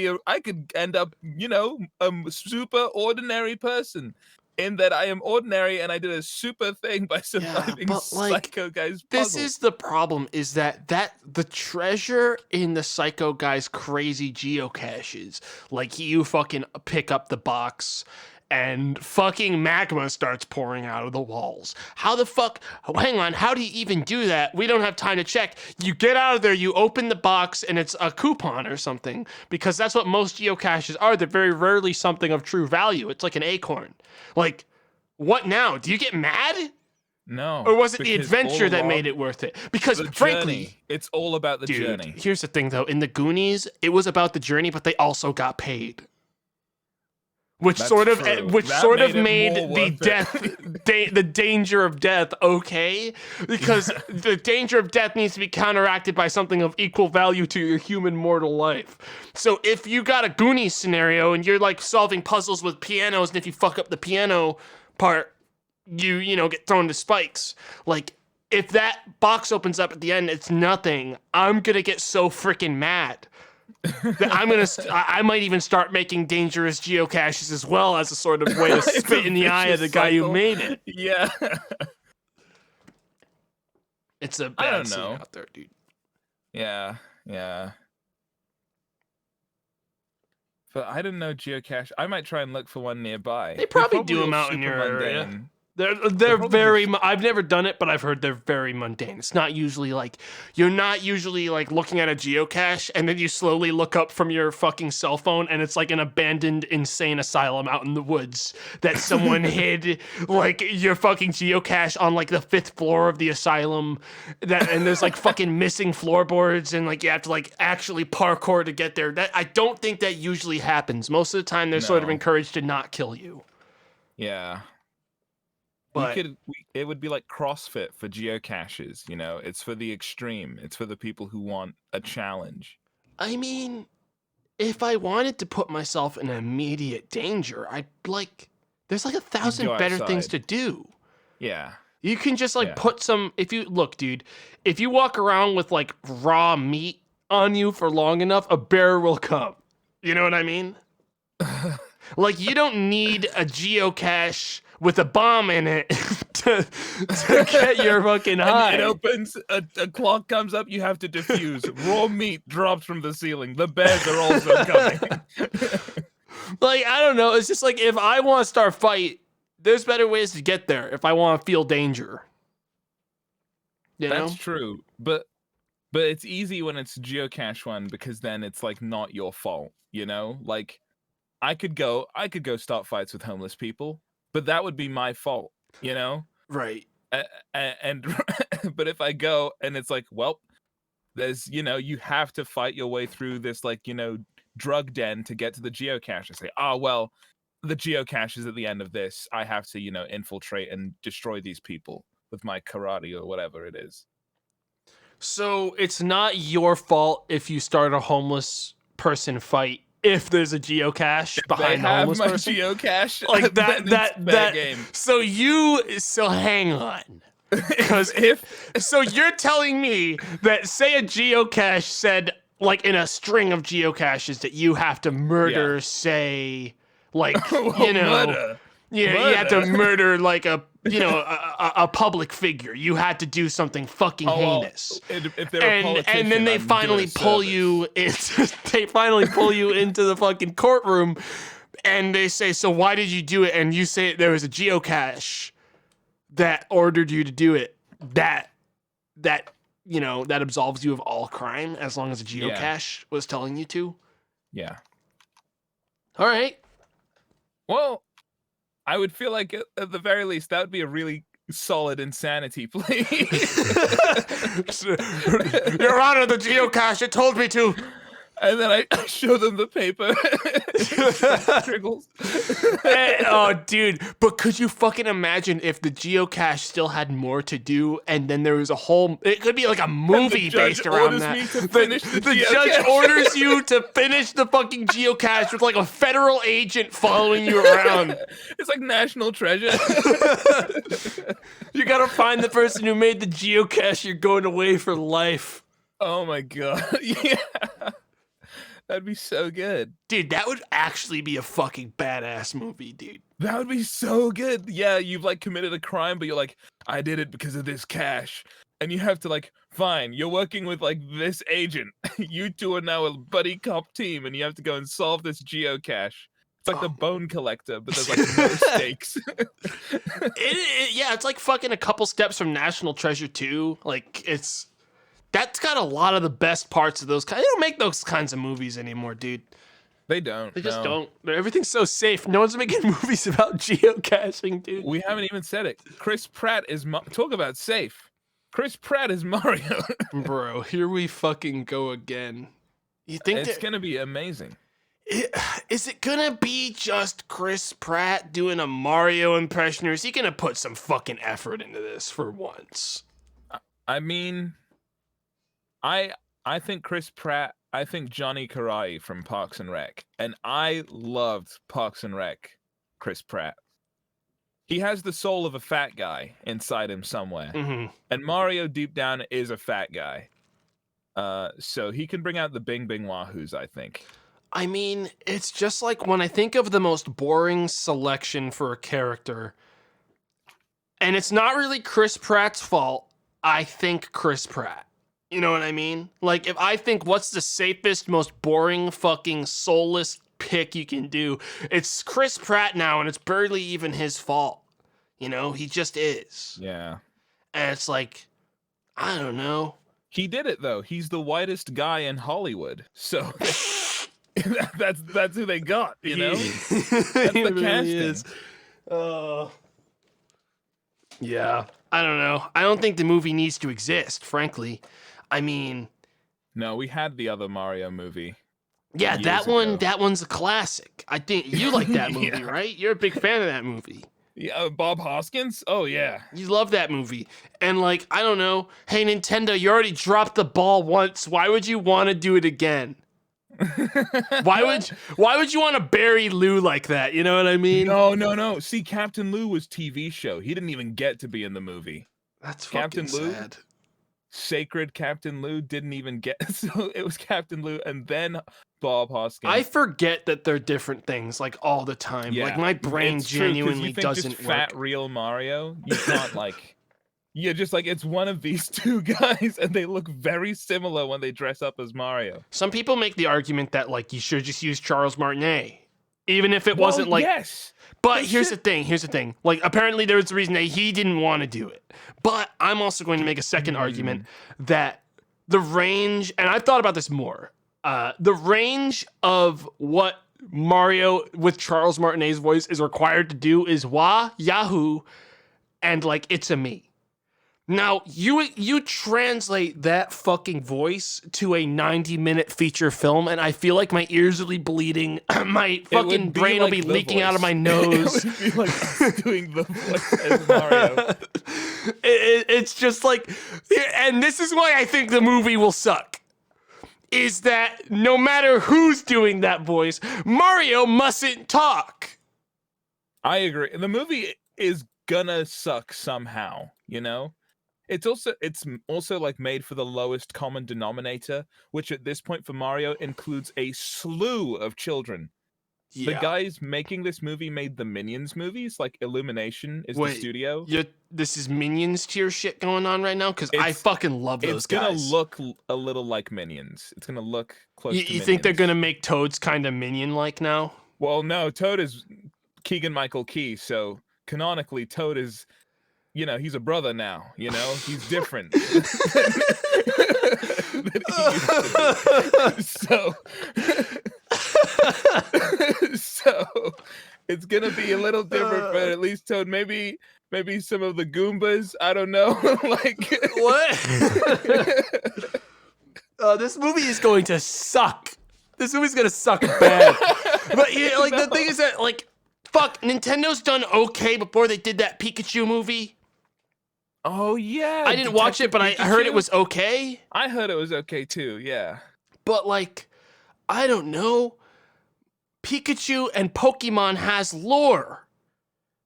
end up, a super ordinary person, in that I am ordinary and I did a super thing by surviving Psycho Guy's puzzle. This is the problem, is that the treasure in the Psycho Guy's crazy geocaches, like you fucking pick up the box and fucking magma starts pouring out of the walls. How the fuck, hang on, how do you even do that? We don't have time to check. You get out of there, you open the box, and it's a coupon or something, because that's what most geocaches are. They're very rarely something of true value. It's like an acorn. Like, what now? Do you get mad? No. Or was it the adventure that made it worth it? Because frankly, it's all about the journey. Here's the thing though, in the Goonies, it was about the journey, but they also got paid. Which sort of made the danger of death okay, because the danger of death needs to be counteracted by something of equal value to your human mortal life. So if you got a Goonies scenario and you're like solving puzzles with pianos, and if you fuck up the piano part, you get thrown to spikes. Like, if that box opens up at the end, it's nothing. I'm gonna get so freaking mad that I might even start making dangerous geocaches as well, as a sort of way to spit in the eye of the guy who made it. Yeah. It's a bad scene out there, dude. Yeah. But I didn't know geocache. I might try and look for one nearby. They probably do them out in your area. They're very. I've never done it, but I've heard they're very mundane. It's not usually like, you're not usually like looking at a geocache and then you slowly look up from your fucking cell phone and it's like an abandoned insane asylum out in the woods that someone hid like your fucking geocache on like the 5th floor of the asylum. And there's like fucking missing floorboards and like you have to like actually parkour to get there. I don't think that usually happens. Most of the time they're sort of encouraged to not kill you. Yeah. But it would be like CrossFit for geocaches, It's for the extreme. It's for the people who want a challenge. I mean, if I wanted to put myself in immediate danger, there's like 1,000 better things to do. Yeah. You can just put some, if you walk around with like raw meat on you for long enough, a bear will come. You know what I mean? Like, you don't need a geocache with a bomb in it to get your fucking high. It opens, a clock comes up, you have to defuse. Raw meat drops from the ceiling. The bears are also coming. Like, I don't know. It's just like, if I want to start a fight, there's better ways to get there if I want to feel danger. That's true. But it's easy when it's a geocache one, because then it's like not your fault, Like, I could go start fights with homeless people, but that would be my fault, Right. And but if I go and it's like, well, there's, you have to fight your way through this, like, drug den to get to the geocache. I say, well, the geocache is at the end of this. I have to, infiltrate and destroy these people with my karate or whatever it is. So it's not your fault if you start a homeless person fight if there's a geocache They behind the have homeless my person. geocache. Like then it's fair game. So hang on. Because so you're telling me that say a geocache said like in a string of geocaches that you have to murder, say like Well, murder. you have to murder like a a public figure. You had to do something fucking heinous. If they're a politician, and then they finally pull you into into the fucking courtroom, and they say, "So why did you do it?" And you say there was a geocache that ordered you to do it. That absolves you of all crime as long as a geocache was telling you to. Yeah. All right. Well, I would feel like at the very least that would be a really solid insanity plea. Your Honor, the geocache, it told me to. And then I show them the paper. Oh, dude. But could you fucking imagine if the geocache still had more to do and then there was a whole... It could be like a movie based around that. The judge orders you to finish the fucking geocache with like a federal agent following you around. It's like National Treasure. You gotta find the person who made the geocache. You're going away for life. Oh my god. Yeah. That'd be so good. Dude, that would actually be a fucking badass movie, dude. That would be so good. Yeah, you've like committed a crime, but you're like, I did it because of this cash. And you have to like, fine, you're working with like this agent. You two are now a buddy cop team and you have to go and solve this geocache. It's like the Bone Collector, but there's like no stakes. Yeah, it's like fucking a couple steps from National Treasure 2. Like, that's got a lot of the best parts of those. They don't make those kinds of movies anymore, dude. They don't. They just don't. Everything's so safe. No one's making movies about geocaching, dude. We haven't even said it. Chris Pratt is talk about safe. Chris Pratt is Mario. Bro, here we fucking go again. You think it's gonna be amazing? Is it gonna be just Chris Pratt doing a Mario impression, or is he gonna put some fucking effort into this for once? I mean, I think Chris Pratt, I think Johnny Karai from Parks and Rec, and I loved Parks and Rec, Chris Pratt. He has the soul of a fat guy inside him somewhere, and Mario deep down is a fat guy. So he can bring out the Bing Bing Wahoos, I think. I mean, it's just like when I think of the most boring selection for a character, and it's not really Chris Pratt's fault, I think Chris Pratt. You know what I mean? Like, if I think what's the safest, most boring, fucking soulless pick you can do, it's Chris Pratt now, and it's barely even his fault. You know? He just is. Yeah. And it's like, I don't know. He did it, though. He's the whitest guy in Hollywood. So that's who they got, you know? That's the really casting. Is. Yeah. I don't know. I don't think the movie needs to exist, frankly. I mean... No, we had the other Mario movie. Yeah, that one's a classic. I think you like that movie, right? You're a big fan of that movie. Yeah, Bob Hoskins? Oh, yeah. You love that movie. And like, I don't know. Hey, Nintendo, you already dropped the ball once. Why would you want to do it again? Why would you want to bury Lou like that? You know what I mean? No. See, Captain Lou was TV show. He didn't even get to be in the movie. That's fucking sad. Sacred Captain Lou didn't even get, so it was Captain Lou and then Bob Hoskins. I forget that they're different things like all the time. Yeah, like my brain genuinely doesn't just fat work. Real Mario, you can't like. Yeah, just like it's one of these two guys, and they look very similar when they dress up as Mario. Some people make the argument that like you should just use Charles Martinet, even if it wasn't like. Yes. But here's the thing. Like, apparently there was a reason that he didn't want to do it. But I'm also going to make a second argument that the range, and I've thought about this more, the range of what Mario with Charles Martinet's voice is required to do is wah, yahoo, and like, it's a me. Now, you translate that fucking voice to a 90-minute feature film, and I feel like my ears will be bleeding. My fucking brain will be leaking out of my nose. It would be like us doing the voice as Mario. It's just like, and this is why I think the movie will suck. is that no matter who's doing that voice, Mario mustn't talk. I agree. The movie is gonna suck somehow, you know? It's also like made for the lowest common denominator, which at this point for Mario includes a slew of children. The Yeah. guys making this movie made the Minions movies, like Illumination is the studio. This is Minions tier shit going on right now? Because I fucking love those guys. It's gonna look a little like Minions. It's gonna look close to Minions. You think they're gonna make Toads kind of Minion-like now? Well, no, Toad is Keegan-Michael Key, so canonically Toad is, you know, he's a brother now, you know? He's different. than he used to be. So it's gonna be a little different, but at least Toad, maybe some of the Goombas, I don't know. Like what? This movie is going to suck. This movie's gonna suck bad. But yeah, like the thing is that like fuck, Nintendo's done okay before they did that Pikachu movie. Oh yeah. I didn't watch it, but I heard it was okay. I heard it was okay too, yeah. But like, I don't know. Pikachu and Pokemon has lore.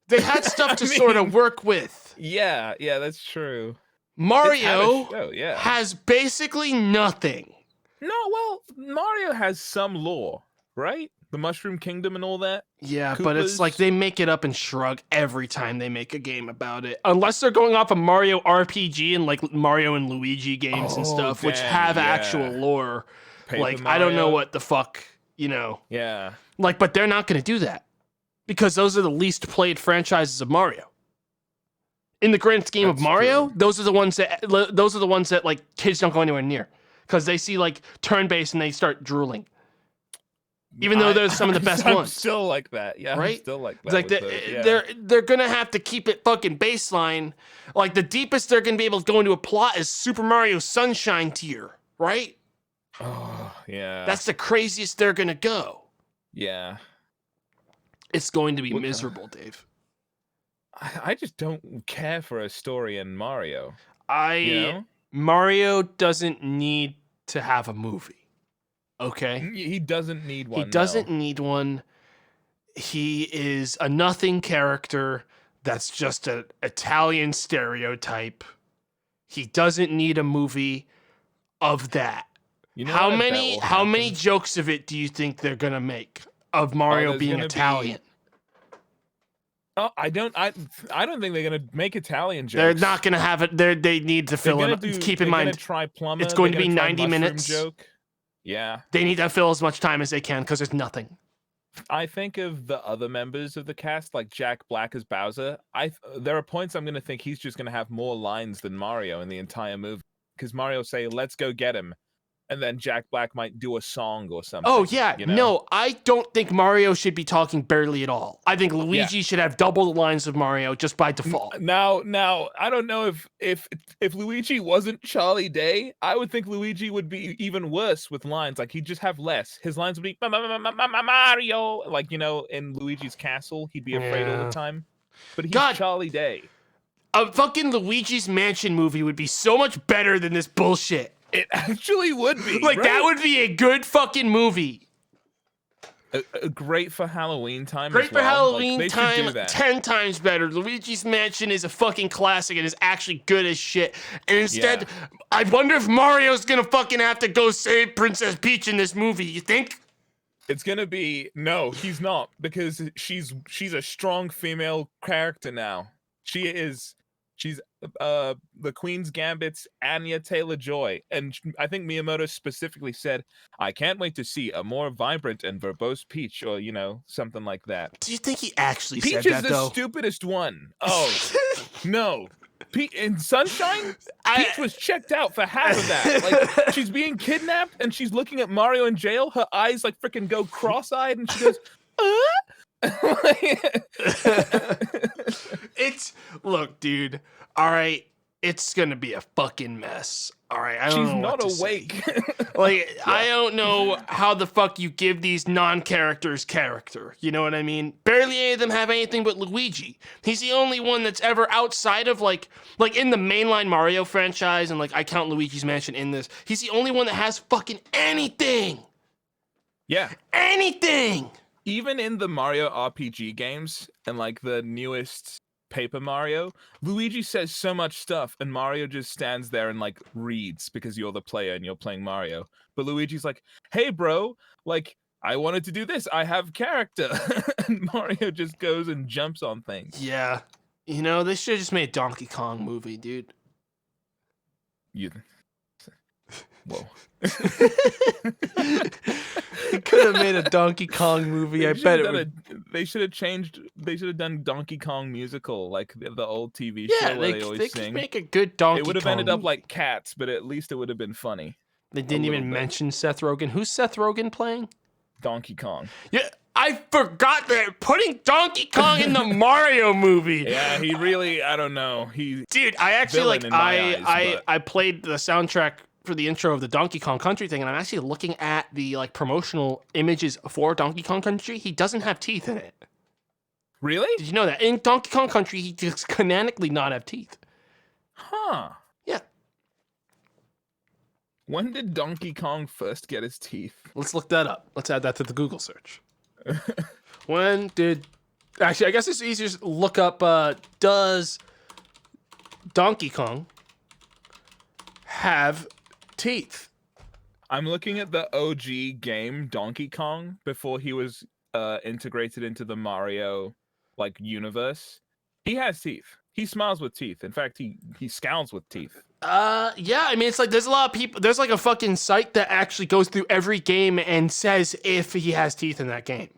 They had stuff to sort of work with. Yeah, that's true. Mario yeah. has basically nothing. No, well, Mario has some lore, right? The Mushroom Kingdom and all that. Yeah, Koopas. But it's like they make it up and shrug every time they make a game about it. Unless they're going off of Mario RPG and like Mario and Luigi games and stuff, which have actual lore. Paper like, Mario. I don't know what the fuck, you know. Yeah. Like, but they're not going to do that. Because those are the least played franchises of Mario. In the grand scheme of Mario, those are the ones that like kids don't go anywhere near. Because they see like turn-based and they start drooling. Even though they're some of the best I'm ones. still like that, yeah. Right? I'm still like that. It's like they're gonna have to keep it fucking baseline. Like the deepest they're gonna be able to go into a plot is Super Mario Sunshine tier, right? Oh, yeah. That's the craziest they're gonna go. Yeah. It's going to be miserable, Dave. I just don't care for a story in Mario. Mario doesn't need to have a movie. Okay? He doesn't need one. He doesn't need one. He is a nothing character that's just an Italian stereotype. He doesn't need a movie of that. You know how many jokes of it do you think they're gonna make of Mario being Italian? I don't think they're gonna make Italian jokes. They're not gonna have it. They need to fill it. Keep in mind, it's going to be 90 minutes. Joke. Yeah. They need to fill as much time as they can because there's nothing. I think of the other members of the cast, like Jack Black as Bowser. There are points I'm gonna think he's just gonna have more lines than Mario in the entire movie. Because Mario say, "Let's go get him," and then Jack Black might do a song or something. Oh yeah, you know? No, I don't think Mario should be talking barely at all. I think Luigi should have double the lines of Mario just by default. Now, I don't know if Luigi wasn't Charlie Day, I would think Luigi would be even worse with lines. Like he'd just have less. His lines would be Mario, like, you know, in Luigi's castle, he'd be afraid all the time. But he's Charlie Day. A fucking Luigi's Mansion movie would be so much better than this bullshit. It actually would be. Like, right? That would be a good fucking movie. Great for Halloween time. Great for Halloween time. 10 times better. Luigi's Mansion is a fucking classic and is actually good as shit. And instead, I wonder if Mario's gonna fucking have to go save Princess Peach in this movie. You think? It's gonna be no. He's not, because she's a strong female character now. She's the Queen's Gambit's Anya Taylor-Joy, and I think Miyamoto specifically said, "I can't wait to see a more vibrant and verbose Peach," or, you know, something like that. Do you think he actually Peach said that, though? Peach is the stupidest one. Oh, no. In Sunshine, Peach was checked out for half of that. Like, she's being kidnapped, and she's looking at Mario in jail. Her eyes, like, freaking go cross-eyed, and she goes, Look, dude. All right. it's gonna be a fucking mess. All right, I don't She's know not what to say. awake. Like, I don't know how the fuck you give these non-characters character. You know what I mean? Barely any of them have anything but Luigi. He's the only one that's ever outside of like in the mainline Mario franchise, and like I count Luigi's Mansion in this. He's the only one that has fucking anything. Yeah. Anything. Even in the Mario RPG games and like the newest Paper Mario, Luigi says so much stuff and Mario just stands there and like reads because you're the player and you're playing Mario. But Luigi's like, "Hey bro, like I wanted to do this. I have character." And Mario just goes and jumps on things. Yeah. You know, they should have just made a Donkey Kong movie, dude. Whoa. They could have made a Donkey Kong movie. I bet it would. They should have changed. They should have done Donkey Kong musical, like the old TV Yeah, show where they they always could sing. make a good Donkey Kong. It would have ended up like Cats, but at least it would have been funny. They didn't even mention Seth Rogen. Who's Seth Rogen playing? Donkey Kong. Yeah, I forgot that putting Donkey Kong in the Mario movie. Yeah, he really. I don't know. Dude, I actually like. I I played the soundtrack for the intro of the Donkey Kong Country thing, and I'm actually looking at the like promotional images for Donkey Kong Country. He doesn't have teeth in it. Really? Did you know that in Donkey Kong Country he just canonically not have teeth? Huh. Yeah. When did Donkey Kong first get his teeth? Let's look that up. Let's add that to the Google search. When did... Actually, I guess it's easier to look up, does Donkey Kong have teeth? I'm looking at the OG game Donkey Kong before he was integrated into the Mario like universe. He has teeth. He smiles with teeth. In fact, he scowls with teeth. Yeah, I mean, it's like there's a lot of people. There's like a fucking site that actually goes through every game and says if he has teeth in that game.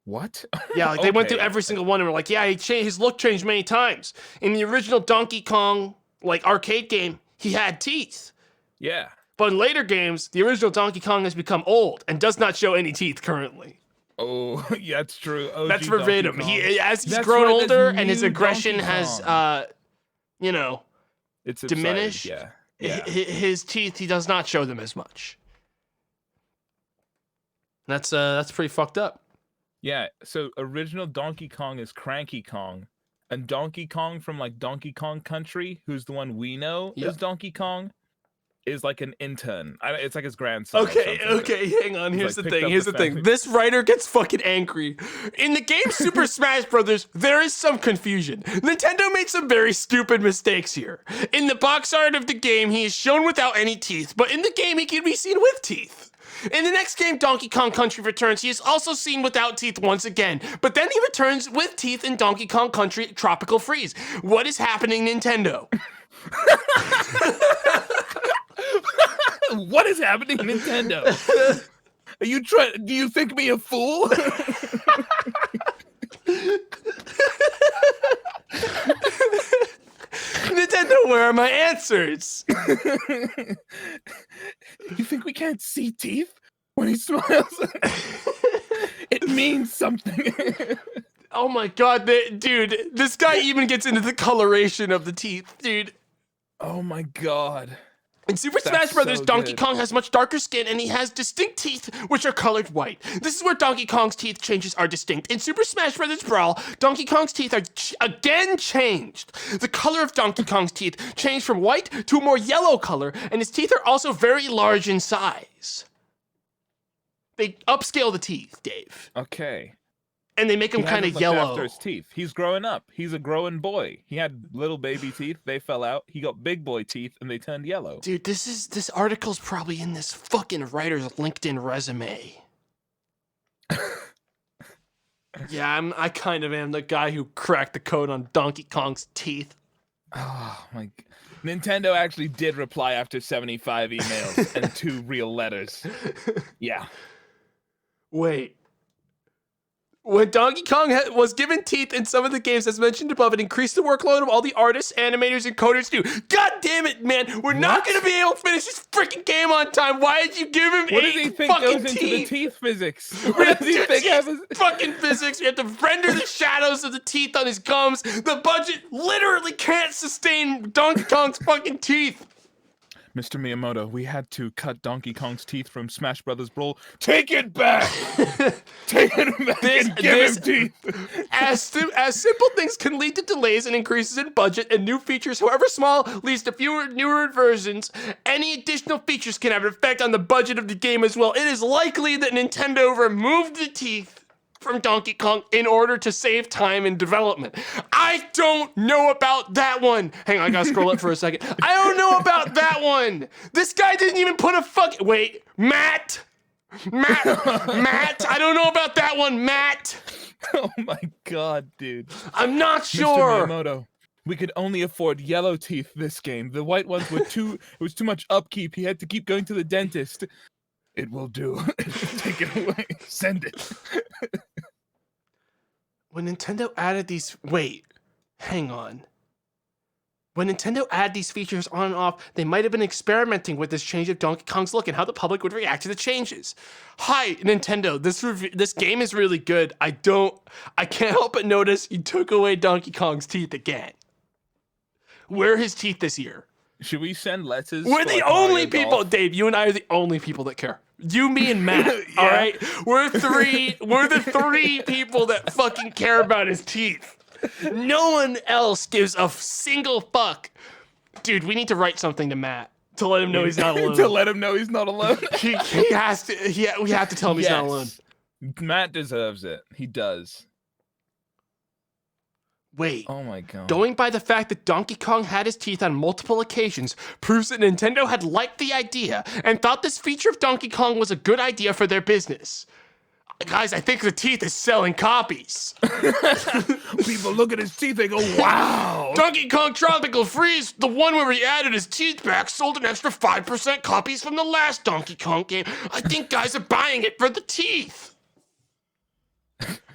What? Yeah, like they went through every single one and were like, yeah, his look changed many times. In the original Donkey Kong like arcade game, he had teeth. Yeah. But in later games, the original Donkey Kong has become old and does not show any teeth currently. Oh, yeah, that's true. OG That's verbatim. As he's That's grown right, older there's and his new aggression Donkey has, Kong. It's subsided, diminished. Yeah. His teeth, he does not show them as much. That's pretty fucked up. Yeah, so original Donkey Kong is Cranky Kong. And Donkey Kong from like Donkey Kong Country, who's the one we know is Donkey Kong, is like an intern. It's like his grandson. Okay, hang on. Here's like, the thing. This writer gets fucking angry. In the game Super Smash Brothers, there is some confusion. Nintendo made some very stupid mistakes here. In the box art of the game, he is shown without any teeth, but in the game, he can be seen with teeth. In the next game, Donkey Kong Country Returns, he is also seen without teeth once again, but then he returns with teeth in Donkey Kong Country Tropical Freeze. What is happening, Nintendo? What is happening, Nintendo? Are you trying? Do you think me a fool? Nintendo, where are my answers? You think we can't see teeth when he smiles? It means something. Oh my god, dude, this guy even gets into the coloration of the teeth, dude. Oh my god. In Super Smash Bros., Donkey Kong has much darker skin and he has distinct teeth which are colored white. This is where Donkey Kong's teeth changes are distinct. In Super Smash Bros. Brawl, Donkey Kong's teeth are again changed. The color of Donkey Kong's teeth changed from white to a more yellow color, and his teeth are also very large in size. They upscale the teeth, Dave. Okay. And they make him kind of yellow. After his teeth. He's growing up. He's a growing boy. He had little baby teeth. They fell out. He got big boy teeth, and they turned yellow. Dude, this article's probably in this fucking writer's LinkedIn resume. Yeah, I kind of am the guy who cracked the code on Donkey Kong's teeth. Oh my! Nintendo actually did reply after 75 emails and 2 real letters. Yeah. Wait. When Donkey Kong was given teeth in some of the games as mentioned above, it increased the workload of all the artists, animators, and coders too. God damn it, man. We're not going to be able to finish this freaking game on time. Why did you give him What does he think goes into the teeth physics? What does he think happens? Fucking physics. We have to render the shadows of the teeth on his gums. The budget literally can't sustain Donkey Kong's fucking teeth. Mr. Miyamoto, we had to cut Donkey Kong's teeth from Smash Brothers Brawl. Take it back! Take it back and give him teeth! As simple things can lead to delays and increases in budget, and new features, however small, leads to fewer newer versions. Any additional features can have an effect on the budget of the game as well. It is likely that Nintendo removed the teeth from Donkey Kong in order to save time in development. I don't know about that one. Hang on, I gotta scroll up for a second. I don't know about that one. This guy didn't even put a wait, Matt, I don't know about that one, Matt. Oh my god, dude. I'm not sure. Mr. Miyamoto, we could only afford yellow teeth this game. The white ones were it was too much upkeep. He had to keep going to the dentist. It will do. Take it away. Send it. When Nintendo added these... Wait. Hang on. When Nintendo added these features on and off, they might have been experimenting with this change of Donkey Kong's look and how the public would react to the changes. Hi, Nintendo. This game is really good. I can't help but notice you took away Donkey Kong's teeth again. Where are his teeth this year? Should we send letters? We're the only people, Dave. You and I are the only people that care. You, me, and Matt. Yeah. All right, we're the three people that fucking care about his teeth. No one else gives a single fuck. Dude, we need to write something to Matt to let him know he's not alone. To let him know he's not alone. he has to. We have to tell him he's not alone. Matt deserves it. He does. Wait. Oh my god. Going by the fact that Donkey Kong had his teeth on multiple occasions proves that Nintendo had liked the idea and thought this feature of Donkey Kong was a good idea for their business. Guys, I think the teeth is selling copies. People look at his teeth, they go, wow. Donkey Kong Tropical Freeze, the one where he added his teeth back, sold an extra 5% copies from the last Donkey Kong game. I think guys are buying it for the teeth.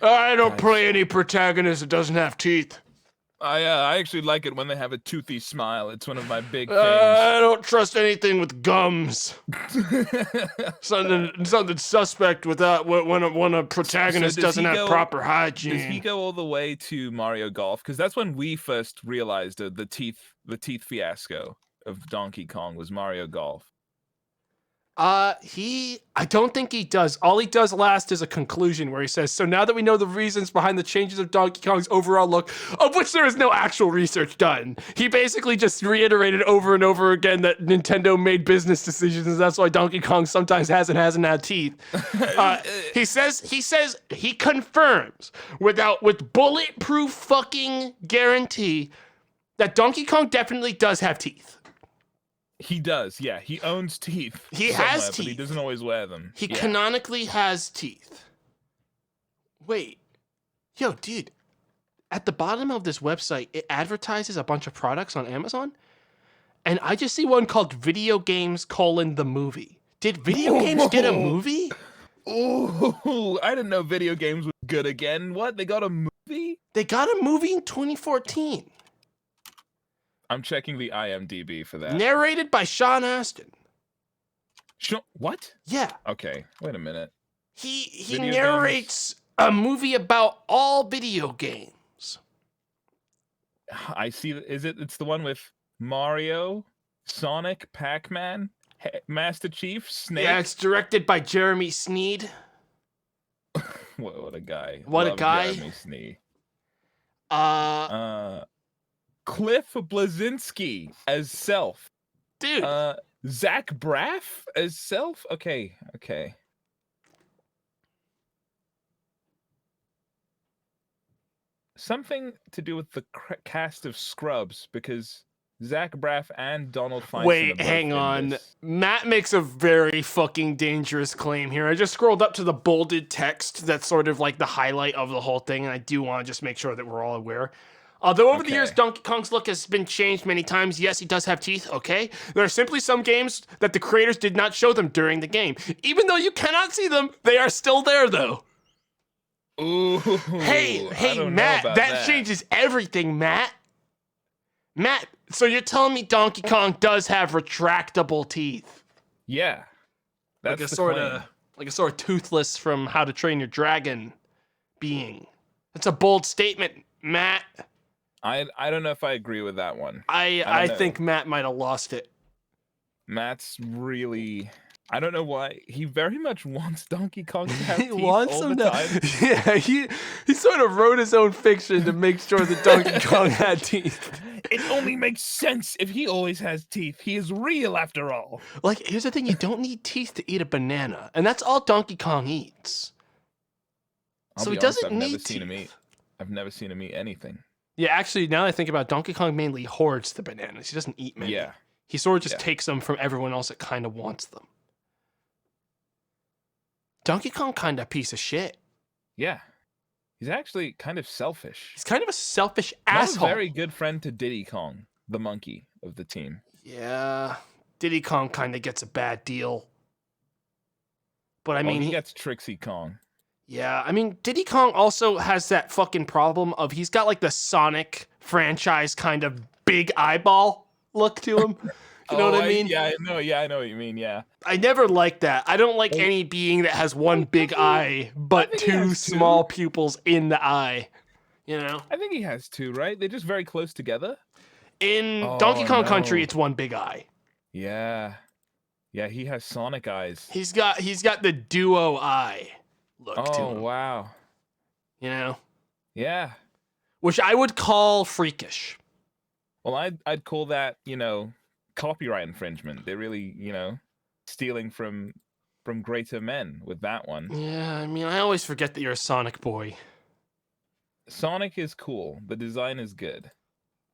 I don't play any protagonist that doesn't have teeth. I actually like it when they have a toothy smile. It's one of my big things. I don't trust anything with gums. something suspect with that when a protagonist doesn't have proper hygiene. Does he go all the way to Mario Golf? Because that's when we first realized the teeth fiasco of Donkey Kong was Mario Golf. I don't think he does. All he does last is a conclusion where he says, so now that we know the reasons behind the changes of Donkey Kong's overall look, of which there is no actual research done, he basically just reiterated over and over again that Nintendo made business decisions, and that's why Donkey Kong sometimes has and hasn't had teeth. He confirms with bulletproof fucking guarantee that Donkey Kong definitely does have teeth. He does, yeah. He owns teeth. He has teeth. But he doesn't always wear them. He canonically has teeth. Wait. Yo, dude. At the bottom of this website, it advertises a bunch of products on Amazon. And I just see one called Video Games: the movie. Did Video Games get a movie? Oh, I didn't know Video Games was good again. What? They got a movie? They got a movie in 2014. I'm checking the IMDb for that. Narrated by Sean Astin. What? Yeah. Okay, wait a minute. He narrates a movie about all video games. I see. It's the one with Mario, Sonic, Pac-Man, Master Chief, Snake? Yeah, it's directed by Jeremy Sneed. What a guy. What a guy. Jeremy Sneed. Cliff Blazinski as Self. Dude. Zach Braff as Self? Okay. Something to do with the cast of Scrubs, because Zach Braff and Donald Feinstein. Wait, hang on. Matt makes a very fucking dangerous claim here. I just scrolled up to the bolded text that's sort of like the highlight of the whole thing, and I do want to just make sure that we're all aware. Although over the years, Donkey Kong's look has been changed many times, yes, he does have teeth, okay? There are simply some games that the creators did not show them during the game. Even though you cannot see them, they are still there, though. Ooh. Hey, I don't know Matt, about that changes everything, Matt. Matt, so you're telling me Donkey Kong does have retractable teeth? Yeah. That's Like a the sort claim. of like a sort of Toothless from How to Train Your Dragon being. That's a bold statement, Matt. I don't know if I agree with that one. I I don't know. think Matt might have lost it. Matt's really. I don't know why. He very much wants Donkey Kong to have He teeth wants all him the to. time. Yeah, he sort of wrote his own fiction to make sure that Donkey Kong had teeth. It only makes sense if he always has teeth. He is real after all. Like, here's the thing: you don't need teeth to eat a banana, and that's all Donkey Kong eats. So he doesn't need teeth. I've never seen him eat anything. Yeah, actually, now that I think about it, Donkey Kong mainly hoards the bananas. He doesn't eat many. Yeah. He sort of just Yeah. takes them from everyone else that kind of wants them. Donkey Kong kind of a piece of shit. Yeah. He's actually kind of selfish. He's kind of a selfish Not asshole. a very good friend to Diddy Kong, the monkey of the team. Yeah, Diddy Kong kind of gets a bad deal. But I mean, he gets Trixie Kong. Yeah, I mean, Diddy Kong also has that fucking problem of he's got like the Sonic franchise kind of big eyeball look to him. You know what I mean? Yeah, I know what you mean. Yeah. I never liked that. I don't like any being that has one big eye but think he two has small pupils in the eye. You know? I think he has two, right? They're just very close together. In Oh, Donkey Kong no. Country, it's one big eye. Yeah. Yeah, he has Sonic eyes. He's got the duo eye look to Oh, him. wow. You know? Yeah. Which I would call freakish. Well, I'd call that, copyright infringement. They're really, stealing from greater men with that one. Yeah, I mean, I always forget that you're a Sonic boy. Sonic is cool. The design is good.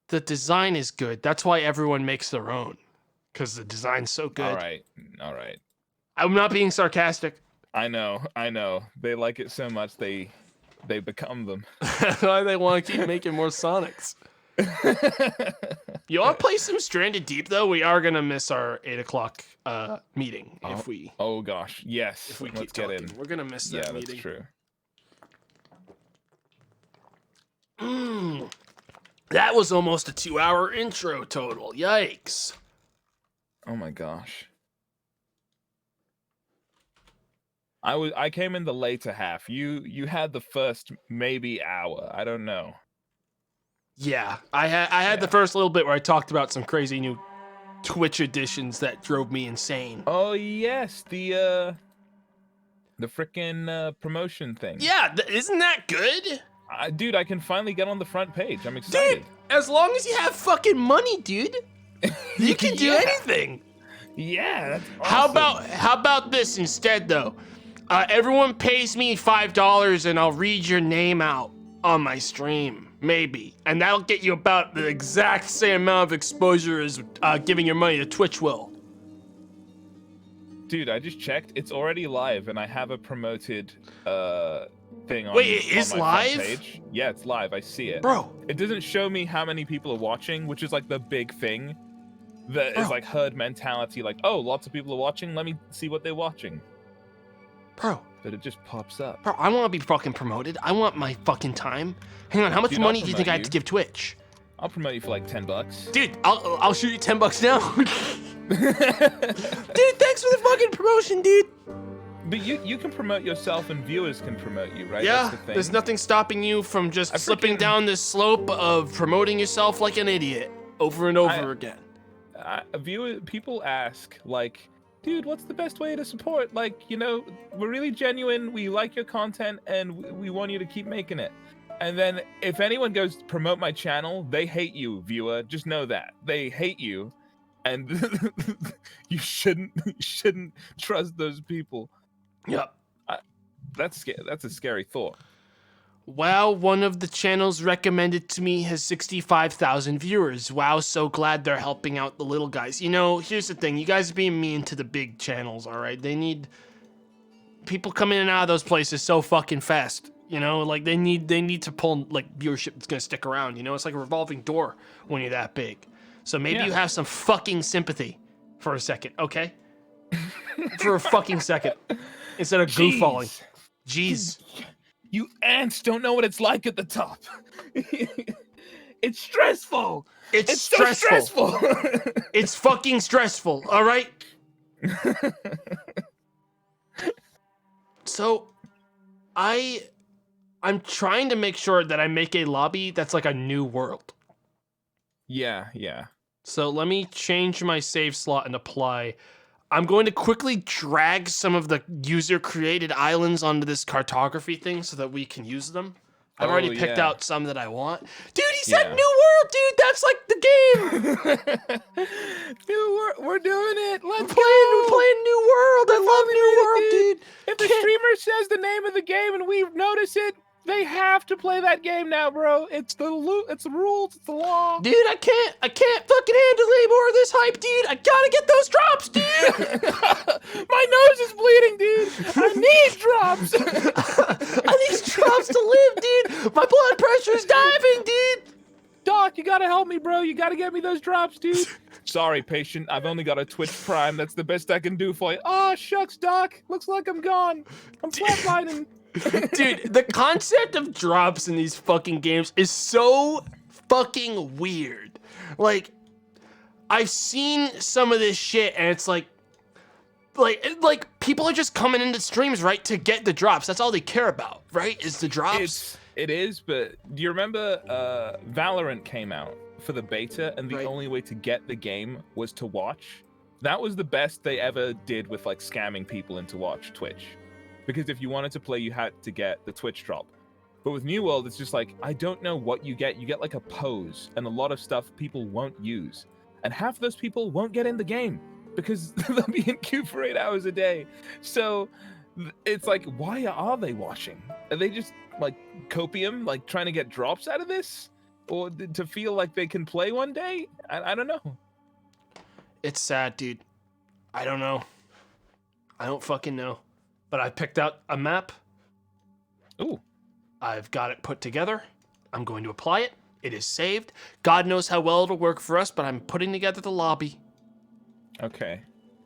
The design is good. That's why everyone makes their own. Because the design's so good. All right. I'm not being sarcastic. I know. They like it so much they become them. That's why they want to keep making more Sonics. You want to play some Stranded Deep, though? We are going to miss our 8 o'clock meeting if we... Oh, gosh. Yes. If we Let's keep get talking. in. We're going to miss that meeting. That's true. That was almost a 2-hour intro total. Yikes. Oh my gosh. I came in the later half. You had the first maybe hour. I don't know. Yeah, I had the first little bit where I talked about some crazy new Twitch additions that drove me insane. Oh yes, the frickin' promotion thing. Yeah, isn't that good? Dude, I can finally get on the front page. I'm excited. Dude, as long as you have fucking money, dude, you can do anything. Yeah, that's awesome. How about this instead, though? Everyone pays me $5 and I'll read your name out on my stream, maybe. And that'll get you about the exact same amount of exposure as giving your money to Twitch will. Dude, I just checked. It's already live, and I have a promoted thing on. Wait, it is on my live? front page. Yeah, it's live. I see it. Bro. It doesn't show me how many people are watching, which is like the big thing. That is like herd mentality. Like, oh, lots of people are watching. Let me see what they're watching. Bro. But it just pops up. Bro, I want to be fucking promoted. I want my fucking time. Hang on, how much Dude, money I'll do you think I have promote to give Twitch? I'll promote you for like $10. Dude, I'll shoot you $10 now. Dude, thanks for the fucking promotion, dude. But you can promote yourself and viewers can promote you, right? Yeah, That's the thing. there's nothing stopping you from just slipping down this slope of promoting yourself like an idiot over and over again. People ask, like, dude, what's the best way to support? Like, we're really genuine. We like your content and we want you to keep making it. And then if anyone goes to promote my channel, they hate you, viewer. Just know that. They hate you. And you shouldn't trust those people. Yep. That's a scary thought. Wow, one of the channels recommended to me has 65,000 viewers. Wow, so glad they're helping out the little guys. Here's the thing. You guys are being mean to the big channels, all right? They need... People come in and out of those places so fucking fast. Like they need to pull like viewership that's gonna stick around. It's like a revolving door when you're that big. So maybe you have some fucking sympathy for a second, okay? For a fucking second, instead of goofballing. Jeez. You ants don't know what it's like at the top. It's stressful. It's so stressful. stressful. It's fucking stressful, all right? So, I'm trying to make sure that I make a lobby that's like a new world. Yeah. So let me change my save slot and apply. I'm going to quickly drag some of the user-created islands onto this cartography thing so that we can use them. I've already picked out some that I want. Dude, he said New World, dude! That's like the game! New World, we're doing it! Let's We're go! playing New World! I love New World, dude! If the streamer says the name of the game and we notice it, they have to play that game now, bro. It's the rules, it's the law. Dude, I can't fucking handle any more of this hype, dude. I gotta get those drops, dude. My nose is bleeding, dude. I need drops. I need drops to live, dude. My blood pressure's diving, dude. Doc, you gotta help me, bro. You gotta get me those drops, dude. Sorry, patient. I've only got a Twitch Prime. That's the best I can do for you. Oh, shucks, Doc. Looks like I'm gone. I'm flatlining. Dude, the concept of drops in these fucking games is so fucking weird. Like, I've seen some of this shit and it's like people are just coming into streams, right, to get the drops. That's all they care about, right? Is the drops. It is, but do you remember Valorant came out for the beta and the only way to get the game was to watch? That was the best they ever did with like scamming people into watch Twitch. Because if you wanted to play, you had to get the Twitch drop. But with New World, it's just like, I don't know what you get. You get like a pose and a lot of stuff people won't use. And half those people won't get in the game because they'll be in queue for 8 hours a day. So it's like, why are they watching? Are they just like copium, like trying to get drops out of this? Or to feel like they can play one day? I don't know. It's sad, dude. I don't know. I don't fucking know. But I picked out a map. Ooh. I've got it put together. I'm going to apply it. It is saved. God knows how well it'll work for us, but I'm putting together the lobby. Okay.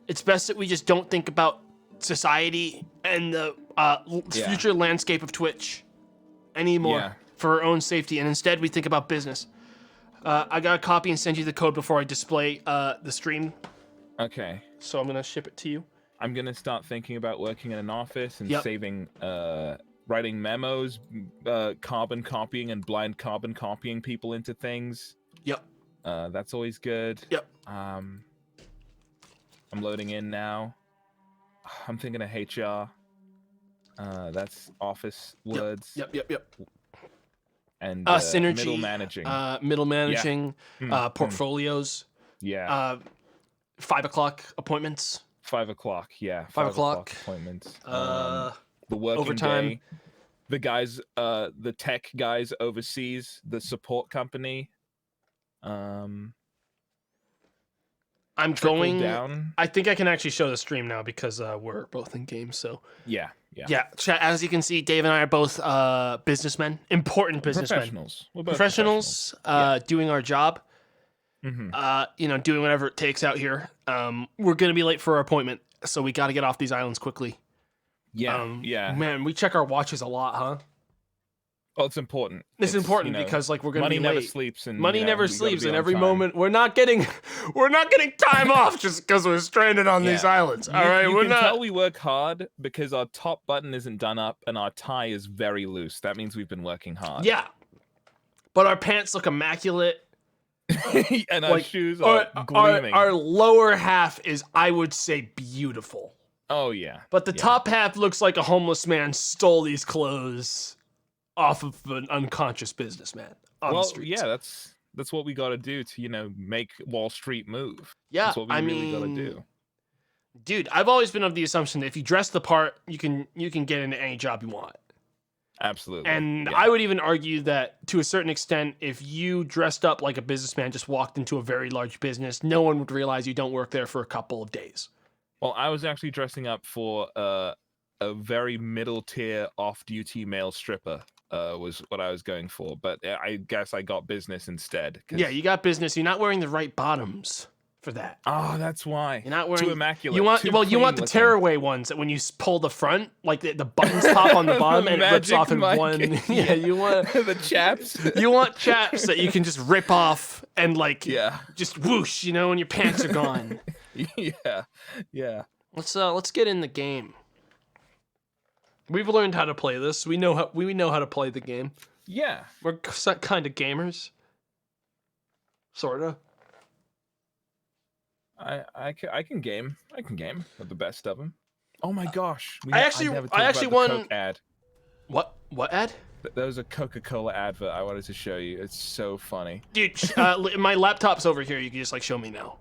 It's best that we just don't think about society and the future landscape of Twitch anymore for our own safety, and instead we think about business. I got a copy and send you the code before I display the stream. Okay. So I'm going to ship it to you. I'm going to start thinking about working in an office and saving, writing memos, carbon copying and blind carbon copying people into things. Yep. That's always good. Yep. I'm loading in now. I'm thinking of HR. That's office words. Yep. And synergy. Middle managing. Portfolios. Yeah. 5 o'clock appointments. 5 o'clock, yeah. 5 o'clock appointments. The working overtime. day. The guys, the tech guys overseas, the support company. I'm going down. I think I can actually show the stream now because we're both in game. So yeah. Chat, as you can see, Dave and I are both businessmen, important businessmen, professionals. We're both professionals. Doing our job. Mm-hmm. Doing whatever it takes out here. We're gonna be late for our appointment, so we got to get off these islands quickly. Yeah. Man, we check our watches a lot, huh? Well, it's important. It's important because like we're gonna money be late. never sleeps, and money never sleeps, and every time. moment we're not getting time off just because we're stranded on these islands. All right, you can tell we work hard because our top button isn't done up and our tie is very loose. That means we've been working hard. Yeah, but our pants look immaculate. And our shoes are gleaming. Our lower half is, I would say, beautiful. Oh yeah. But the top half looks like a homeless man stole these clothes off of an unconscious businessman on the streets. Yeah, that's what we got to do to make Wall Street move. Yeah, that's what we really got to do. Dude, I've always been of the assumption that if you dress the part, you can get into any job you want. Absolutely. And I would even argue that to a certain extent, if you dressed up like a businessman, just walked into a very large business, no one would realize you don't work there for a couple of days. Well, I was actually dressing up for a very middle tier off-duty male stripper. Was what I was going for, but I guess I got business instead. Yeah, you got business. You're not wearing the right bottoms for that. Oh, that's why. You're not wearing too immaculate. You want too well, you want the clean-looking. tearaway ones that when you pull the front, like the buttons pop on the bottom and it rips Magic off in Mike. one. Yeah, you want the chaps. you want chaps that you can just rip off and like Yeah. just whoosh, you know, and your pants are gone. Yeah. Let's get in the game. We've learned how to play this. We know how to play the game. Yeah. We're kind of gamers. Sorta. I can game. I can game with the best of them. Oh my gosh. I actually won. Coke ad. What ad? There was a Coca-Cola advert I wanted to show you. It's so funny. Dude, my laptop's over here. You can just like show me now.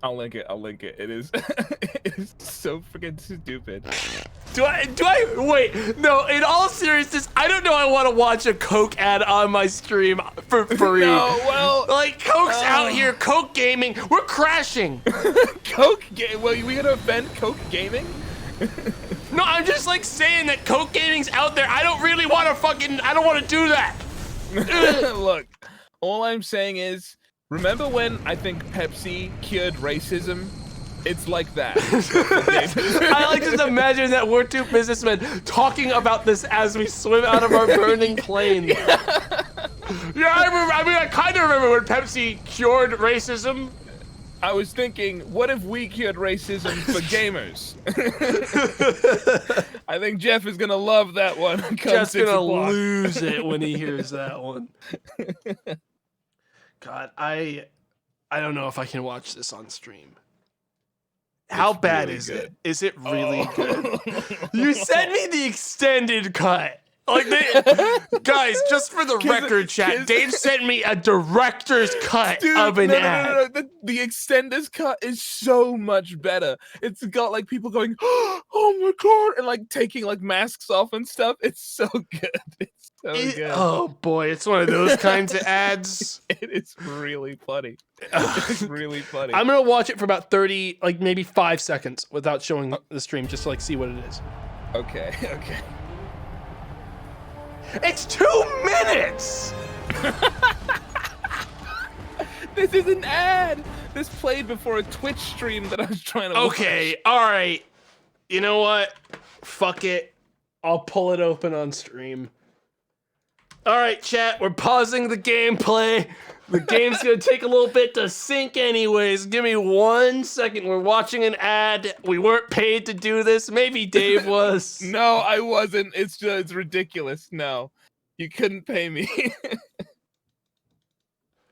I'll link it. It is it is so freaking stupid. Do I wait? No, in all seriousness, I don't know I want to watch a Coke ad on my stream for free. No, well, like Coke's out here, Coke gaming. We're crashing. Coke game. Well, we gonna offend Coke gaming? No, I'm just like saying that Coke gaming's out there. I don't really want to I don't want to do that. Look, all I'm saying is, remember when I think Pepsi cured racism? It's like that. I like just imagine that we're two businessmen talking about this as we swim out of our burning plane. Yeah, I remember. I mean, I kind of remember when Pepsi cured racism. I was thinking, what if we cured racism for gamers? I think Jeff is gonna love that one. Jeff's gonna lose it when he hears that one. God, I don't know if I can watch this on stream. How bad really is good. it? Is it really good? You sent me the extended cut. Like, guys, just for the record, chat, Dave sent me a director's cut of an ad. No. The extenders cut is so much better. It's got like people going, oh my god, and like taking like masks off and stuff. It's so good. It's so good. Oh boy, it's one of those kinds of ads. It is really funny. It's really funny. I'm gonna watch it for about 30, like maybe 5 seconds without showing the stream, just to like see what it is. Okay. It's 2 minutes! This is an ad! This played before a Twitch stream that I was trying to Okay, alright. You know what? Fuck it. I'll pull it open on stream. Alright, chat, we're pausing the gameplay. The game's gonna take a little bit to sync anyways. Give me 1 second. We're watching an ad. We weren't paid to do this. Maybe Dave was. No, I wasn't. It's ridiculous. No. You couldn't pay me.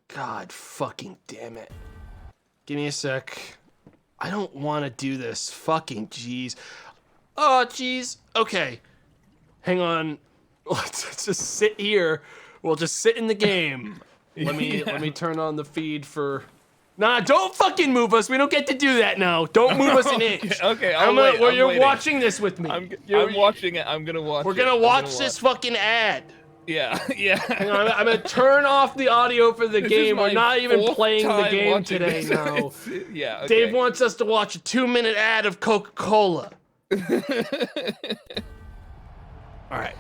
God fucking damn it. Give me a sec. I don't want to do this. Fucking jeez. Oh, jeez. Okay. Hang on. Let's just sit here. We'll just sit in the game. Let me turn on the feed for... Nah, don't fucking move us. We don't get to do that now. Don't move us an inch. Okay, You're waiting. watching this with me. I'm watching it. I'm gonna watch it. We're gonna watch this fucking ad. Yeah. Hang on, I'm gonna turn off the audio for the game. We're not even playing the game today now. Yeah, okay. Dave wants us to watch a 2-minute ad of Coca-Cola. All right.